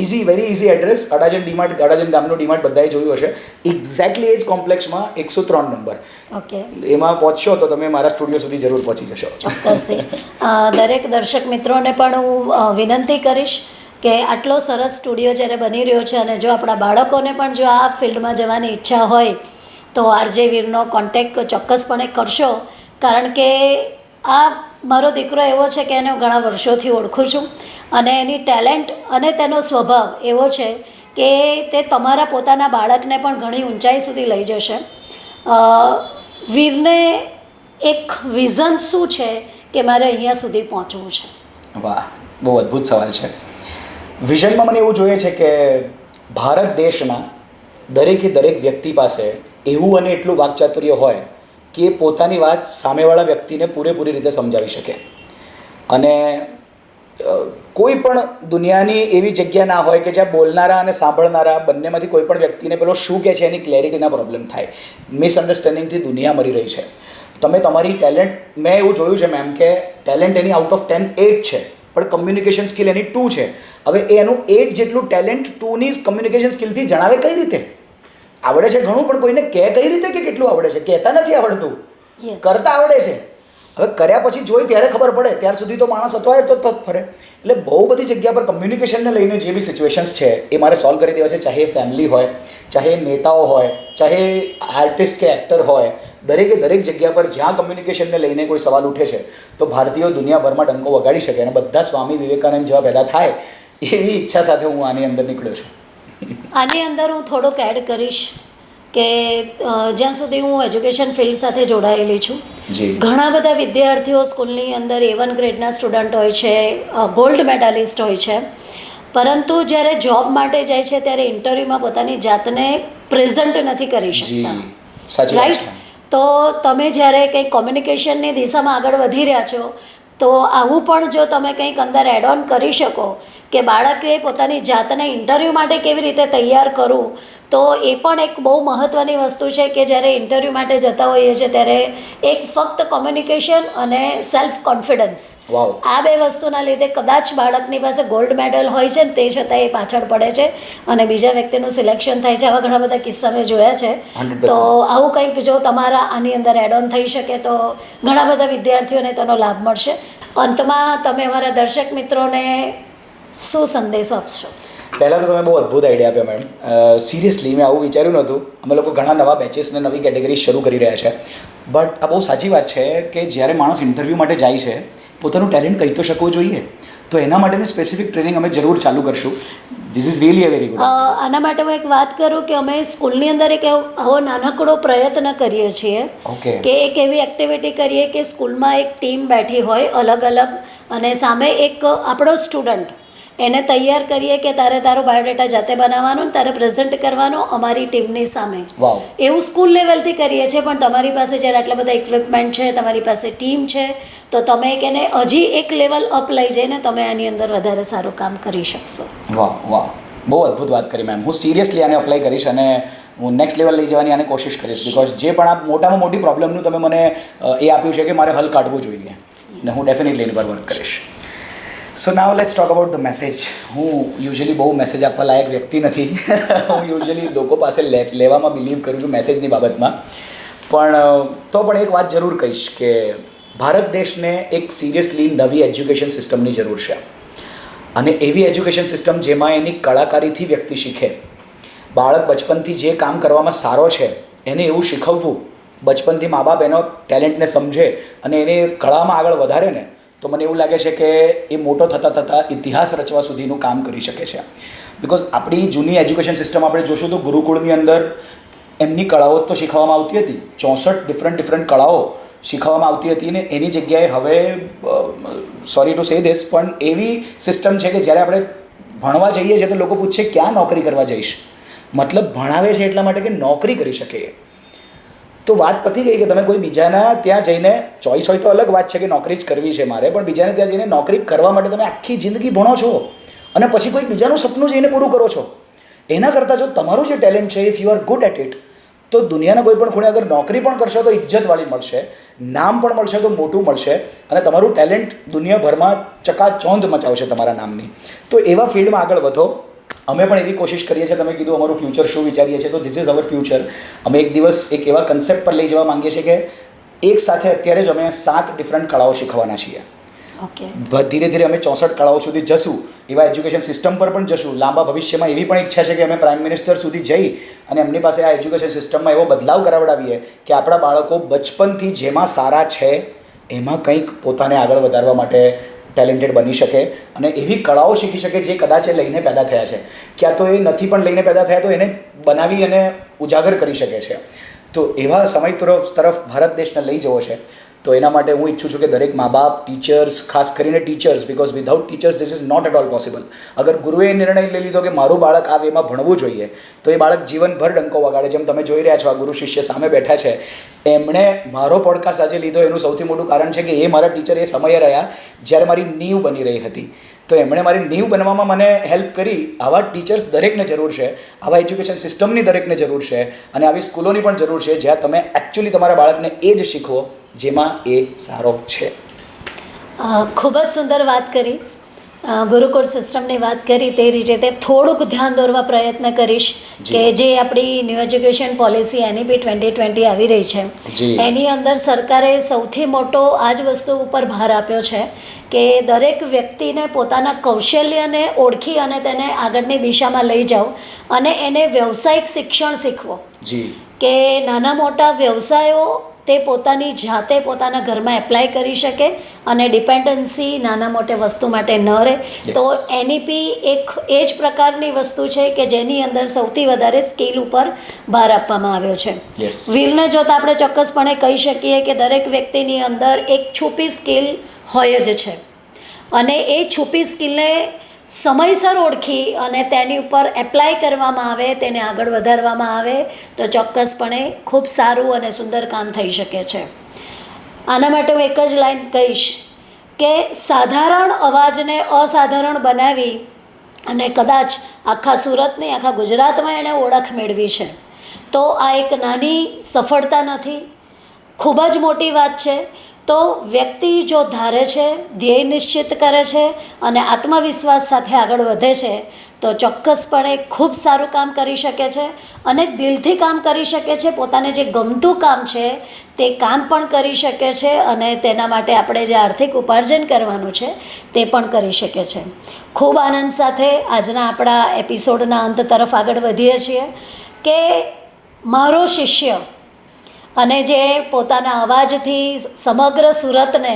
Easy very easy address. Adajan DMart, Adajan ગામનું ડીમાર્ટ બધાએ જોયું હશે. એક્ઝેક્ટલી એ જ કોમ્પ્લેક્સમાં 103 નંબર. ઓકે, એમાં પહોંચશો તો તમે મારા સ્ટુડિયો સુધી જરૂર પહોંચી જશો. ચોક્કસથી. દરેક દર્શક મિત્રોને પણ હું વિનંતી કરીશ કે આટલો સરસ સ્ટુડિયો જ્યારે બની રહ્યો છે અને જો આપણા બાળકોને પણ જો આ ફિલ્ડમાં જવાની ઈચ્છા હોય તો આરજે વીરનો કોન્ટેક ચોક્કસપણે કરશો. કારણ કે આ મારો દીકરો એવો છે કે એને હું ઘણા વર્ષોથી ઓળખું છું અને એની ટેલેન્ટ અને તેનો સ્વભાવ એવો છે કે તે તમારા પોતાના બાળકને પણ ઘણી ઊંચાઈ સુધી લઈ જશે. વીરને એક વિઝન શું છે કે મારે અહીંયા સુધી પહોંચવું છે? વાહ, બહુ અદ્ભુત સવાલ છે. વિઝનમાં મને એવું જોઈએ છે કે ભારત દેશના દરેક વ્યક્તિ પાસે એવું અને એટલું વાકચાતુર્ય હોય કે પોતાની વાત સામેવાળા વ્યક્તિને પૂરેપૂરી રીતે સમજાવી શકે. અને કોઈ પણ દુનિયાની એવી જગ્યા ના હોય કે જ્યાં બોલનારા અને સાંભળનારા બંનેમાંથી કોઈ પણ વ્યક્તિને પેલો શું કહે છે એની ક્લેરિટીના પ્રોબ્લેમ થાય. મિસઅન્ડરસ્ટેન્ડિંગથી દુનિયા મરી રહી છે. તમે તમારી ટેલેન્ટ, મેં એવું જોયું છે મેમ કે ટેલેન્ટ એની આઉટ ઓફ 10 8 છે પણ કમ્યુનિકેશન સ્કિલ એની 2 છે. હવે એનું 8 જેટલું ટેલેન્ટ 2ની કમ્યુનિકેશન સ્કિલથી જણાવે કઈ રીતે? આવડે છે ઘણું પણ કોઈને કહે કઈ રીતે કે કેટલું આવડે છે? કહેતા નથી આવડતું, કરતા આવડે છે. હવે કર્યા પછી જોઈ ત્યારે ખબર પડે. ત્યાર સુધી તો માણસ અટવાય તો જ ફરે. એટલે બહુ બધી જગ્યા પર કમ્યુનિકેશનને લઈને જે બી સિચ્યુએશન્સ છે એ મારે સોલ્વ કરી દેવા છે. ચાહે ફેમિલી હોય, ચાહે નેતાઓ હોય, ચાહે આર્ટિસ્ટ કે એક્ટર હોય, દરેક જગ્યા પર જ્યાં કમ્યુનિકેશનને લઈને કોઈ સવાલ ઉઠે છે તો ભારતીયો દુનિયાભરમાં ડંકો વગાડી શકે અને બધા સ્વામી વિવેકાનંદ જેવા પેદા થાય એવી ઈચ્છા સાથે હું આની અંદર નીકળ્યો છું. આની અંદર હું થોડોક એડ કરીશ કે જ્યાં સુધી હું એજ્યુકેશન ફિલ્ડ સાથે જોડાયેલી છું, ઘણા બધા વિદ્યાર્થીઓ સ્કૂલની અંદર A1 ગ્રેડના સ્ટુડન્ટ હોય છે, ગોલ્ડ મેડાલિસ્ટ હોય છે, પરંતુ જ્યારે જોબ માટે જાય છે ત્યારે ઇન્ટરવ્યૂમાં પોતાની જાતને પ્રેઝન્ટ નથી કરી શકતા. રાઈટ? તો તમે જ્યારે કંઈક કોમ્યુનિકેશનની દિશામાં આગળ વધી રહ્યા છો તો આવું પણ જો તમે કંઈક અંદર એડ ઓન કરી શકો કે બાળકે પોતાની જાતને ઇન્ટરવ્યૂ માટે કેવી રીતે તૈયાર કરવું, તો એ પણ એક બહુ મહત્ત્વની વસ્તુ છે કે જ્યારે ઇન્ટરવ્યૂ માટે જતા હોઈએ છીએ ત્યારે એક ફક્ત કોમ્યુનિકેશન અને સેલ્ફ કોન્ફિડન્સ, આ બે વસ્તુના લીધે કદાચ બાળકની પાસે ગોલ્ડ મેડલ હોય છે ને તે છતાં એ પાછળ પડે છે અને બીજા વ્યક્તિનું સિલેક્શન થાય છે. આવા ઘણા બધા કિસ્સા મેં જોયા છે. તો આવું કંઈક જો તમારા આની અંદર એડ ઓન થઈ શકે તો ઘણા બધા વિદ્યાર્થીઓને તેનો લાભ મળશે. અંતમાં તમે અમારા દર્શક મિત્રોને શું સંદેશો આપશો? પહેલાં તો તમે બહુ અદ્ભુત આઈડિયા આપ્યો મેડમ. સિરિયસલી મેં આવું વિચાર્યું નહોતું. અમે લોકો ઘણા નવા બેચીસને નવી કેટેગરી શરૂ કરી રહ્યા છે. બટ આ બહુ સાચી વાત છે કે જ્યારે માણસ ઇન્ટરવ્યૂ માટે જાય છે પોતાનું ટેલેન્ટ કહી તો શકવું જોઈએ. તો એના માટેની સ્પેસિફિક ટ્રેનિંગ અમે જરૂર ચાલુ કરશું. This is really a very good. આના માટે હું એક વાત કરું કે અમે સ્કૂલની અંદર એક આવો નાનકડો પ્રયત્ન કરીએ છીએ કે એક એવી એક્ટિવિટી કરીએ કે સ્કૂલમાં એક ટીમ બેઠી હોય અલગ અલગ અને સામે એક આપણો સ્ટુડન્ટ, એને તૈયાર કરીએ કે તારે તારો બાયોડેટા જાતે બનાવવાનો ને તારે પ્રેઝન્ટ કરવાનો અમારી ટીમની સામે. એવું સ્કૂલ લેવલથી કરીએ છીએ. પણ તમારી પાસે જ્યારે આટલા બધા ઇક્વિપમેન્ટ છે, તમારી પાસે ટીમ છે, તો તમે એને હજી એક લેવલ અપ લઈ જઈને તમે આની અંદર વધારે સારું કામ કરી શકશો. વાહ, બહુ અદ્ભુત વાત કરી મેમ. હું સિરિયસલી આને અપ્લાય કરીશ અને હું નેક્સ્ટ લેવલ લઈ જવાની આને કોશિશ કરીશ. બિકોઝ જે પણ આ મોટામાં મોટી પ્રોબ્લેમનું તમે મને એ આપ્યું છે કે મારે હલ કાઢવું જોઈએ ને હું ડેફિનેટલી એની પર વર્ક કરીશ. So now let's talk about the message. હું યુઝ્યુઅલી બહુ મેસેજ આપવા લાયક વ્યક્તિ નથી. હું યુઝ્યુઅલી લોકો પાસે લેવામાં બિલીવ કરું છું મેસેજની બાબતમાં. પણ તો પણ એક વાત જરૂર કહીશ કે ભારત દેશને એક સિરિયસલી નવી એજ્યુકેશન સિસ્ટમની જરૂર છે. અને એવી એજ્યુકેશન સિસ્ટમ જેમાં એની કળાકારીથી વ્યક્તિ શીખે. બાળક બચપનથી જે કામ કરવામાં સારો છે એને એવું શીખવવું, બચપનથી મા બાપ એનો ટેલેન્ટને સમજે અને એને કળામાં આગળ વધારે ને, તો મને એવું લાગે છે કે એ મોટો થતાં ઇતિહાસ રચવા સુધીનું કામ કરી શકે છે. બિકોઝ આપણી જૂની એજ્યુકેશન સિસ્ટમ આપણે જોશું તો ગુરુકુળની અંદર એમની કળાઓ તો શીખવવામાં આવતી હતી. 64 ડિફરન્ટ કળાઓ શીખવવામાં આવતી હતી અને એની જગ્યાએ હવે સોરી ટુ સે ધીસ પણ એવી સિસ્ટમ છે કે જ્યારે આપણે ભણવા જઈએ છીએ તો લોકો પૂછે ક્યાં નોકરી કરવા જઈશ. મતલબ ભણાવે છે એટલા માટે કે નોકરી કરી શકે. તો વાત પતી ગઈ કે તમે કોઈ બીજાના ત્યાં જઈને ચોઈસ હોય તો અલગ વાત છે કે નોકરી જ કરવી છે મારે, પણ બીજાને ત્યાં જઈને નોકરી કરવા માટે તમે આખી જિંદગી ભણો છો અને પછી કોઈ બીજાનું સપનું જઈને પૂરું કરો છો. એના કરતાં જો તમારું જે ટેલેન્ટ છે, if you are good at it, તો દુનિયાના કોઈ પણ ખૂણે અગર નોકરી પણ કરશો તો ઇજ્જતવાળી મળશે, નામ પણ મળશે તો મોટું મળશે, અને તમારું ટેલેન્ટ દુનિયાભરમાં ચકાચોંધ મચાવશે તમારા નામની. તો એવા ફિલ્ડમાં આગળ વધો. અમે પણ એવી કોશિશ કરીએ છીએ. તમે કીધું અમારું ફ્યુચર શું વિચારીએ છીએ, તો ધીસ ઇઝ અવર ફ્યુચર. અમે એક દિવસ એક એવા કન્સેપ્ટ પર લઈ જવા માંગીએ છીએ કે એક સાથે અત્યારે જ અમે 7 ડિફરન્ટ કળાઓ શીખવાના છીએ. ઓકે. ધીરે ધીરે અમે 64 કળાઓ સુધી જશું. એવા એજ્યુકેશન સિસ્ટમ પર પણ જશું. લાંબા ભવિષ્યમાં એવી પણ ઈચ્છા છે કે અમે પ્રાઇમ મિનિસ્ટર સુધી જઈ અને એમની પાસે આ એજ્યુકેશન સિસ્ટમમાં એવો બદલાવ કરાવડાવીએ કે આપણા બાળકો બચપનથી જેમાં સારા છે એમાં કંઈક પોતાને આગળ વધારવા માટે ટેલેન્ટેડ બની શકે અને એવી કળાઓ શીખી શકે જે કદાચ એ લઈને પેદા થયા છે, ક્યાં તો એ નથી પણ લઈને પેદા થયા તો એને બનાવી અને ઉજાગર કરી શકે છે. તો એવા સમય તરફ ભારત દેશને લઈ જવો છે. તો એના માટે હું ઈચ્છું છું કે દરેક મા બાપ, ટીચર્સ, ખાસ કરીને teachers, because without teachers this is not at all possible. અગર ગુરુએ નિર્ણય લઈ લીધો કે મારું બાળક આ વેમાં ભણવું જોઈએ, તો એ બાળક જીવનભર ડંકો વગાડે. જેમ તમે જોઈ રહ્યા છો, આ ગુરુ શિષ્ય સામે બેઠા છે, એમણે મારો પોડકાસ્ટ આજે લીધો એનું સૌથી મોટું કારણ છે કે એ મારા ટીચર એ સમયે રહ્યા જ્યારે મારી નીવ બની રહી હતી. તો એમણે મારી નીવ બનવામાં મને હેલ્પ કરી. આવા ટીચર્સ દરેકને જરૂર છે, આવા એજ્યુકેશન સિસ્ટમની દરેકને જરૂર છે, અને આવી સ્કૂલોની પણ જરૂર છે જ્યાં તમે એકચ્યુઅલી તમારા બાળકને એ જ શીખવો જેમાં એ સારો છે. ખૂબ જ સુંદર વાત કરી. ગુરુકુળ સિસ્ટમની વાત કરી તે રીતે થોડુંક ધ્યાન દોરવા પ્રયત્ન કરીશ કે જે આપણી ન્યૂ એજ્યુકેશન પોલિસી NEP 2020 આવી રહી છે, એની અંદર સરકારે સૌથી મોટો આ જ વસ્તુ ઉપર ભાર આપ્યો છે કે દરેક વ્યક્તિને પોતાના કૌશલ્યને ઓળખી અને તેને આગળની દિશામાં લઈ જાઓ અને એને વ્યવસાયિક શિક્ષણ શીખવો. કે નાના મોટા વ્યવસાયો તે પોતાની જાતે પોતાના ઘરમાં એપ્લાય કરી શકે અને ડિપેન્ડન્સી નાના મોટે વસ્તુ માટે ન રહે. તો NEP એક એ જ પ્રકારની વસ્તુ છે કે જેની અંદર સૌથી વધારે સ્કિલ ઉપર ભાર આપવામાં આવ્યો છે. વીરને જોતા આપણે ચોક્કસપણે કહી શકીએ કે દરેક વ્યક્તિની અંદર એક છુપી સ્કિલ હોય જ છે, અને એ છુપી સ્કિલને સમયસર ઓળખી અને તેની ઉપર એપ્લાય કરવામાં આવે, તેને આગળ વધારવામાં આવે તો ચોક્કસપણે ખૂબ સારું અને સુંદર કામ થઈ શકે છે. આના માટે હું એક જ લાઈન કહીશ કે સાધારણ અવાજને અસાધારણ બનાવી અને કદાચ આખા સુરતની, આખા ગુજરાતમાં એણે ઓળખ મેળવી છે. તો આ એક નાની સફળતા નથી, ખૂબ જ મોટી વાત છે. તો વ્યક્તિ જો ધારે છે, ધ્યેય નિશ્ચિત કરે છે અને આત્મવિશ્વાસ સાથે આગળ વધે છે તો ચોક્કસપણે ખૂબ સારું કામ કરી શકે છે અને દિલથી કામ કરી શકે છે. પોતાને જે ગમતું કામ છે તે કામ પણ કરી શકે છે અને તેના માટે આપણે જે આર્થિક ઉપાર્જન કરવાનું છે તે પણ કરી શકે છે. ખૂબ આનંદ સાથે આજના આપણા એપિસોડના અંત તરફ આગળ વધીએ છીએ કે મારો શિષ્ય અને જે પોતાના અવાજથી સમગ્ર સુરતને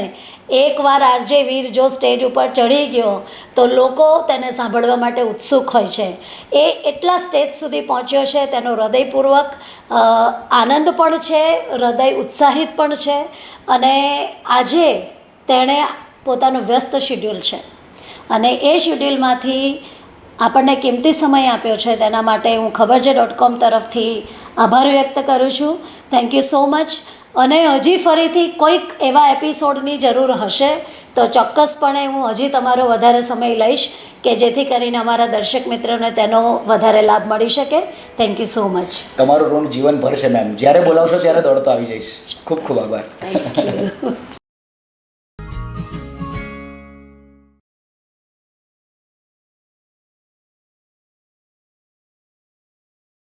એકવાર RJ વીર જો સ્ટેજ ઉપર ચડી ગયો તો લોકો તેને સાંભળવા માટે ઉત્સુક હોય છે. એ એટલા સ્ટેજ સુધી પહોંચ્યો છે, તેનો હૃદયપૂર્વક આનંદ પણ છે, હૃદય ઉત્સાહિત પણ છે, અને આજે તેણે પોતાનું વ્યસ્ત શિડ્યુલ છે અને એ શિડ્યુલમાંથી આપણને કિંમતી સમય આપ્યો છે. તેના માટે હું ખબરછે.com તરફથી આભાર વ્યક્ત કરું છું. Thank you so much. અને હજી ફરીથી કોઈક એવા એપિસોડની જરૂર હશે તો ચોક્કસપણે હું હજી તમારો વધારે સમય લઈશ કે જેથી કરીને અમારા દર્શક મિત્રોને તેનો વધારે લાભ મળી શકે. Thank you so much. તમારું ઋણ જીવનભર છે મેમ. જ્યારે બોલાવશો ત્યારે દોડતો આવી જઈશ. ખૂબ ખૂબ આભાર. Thank you.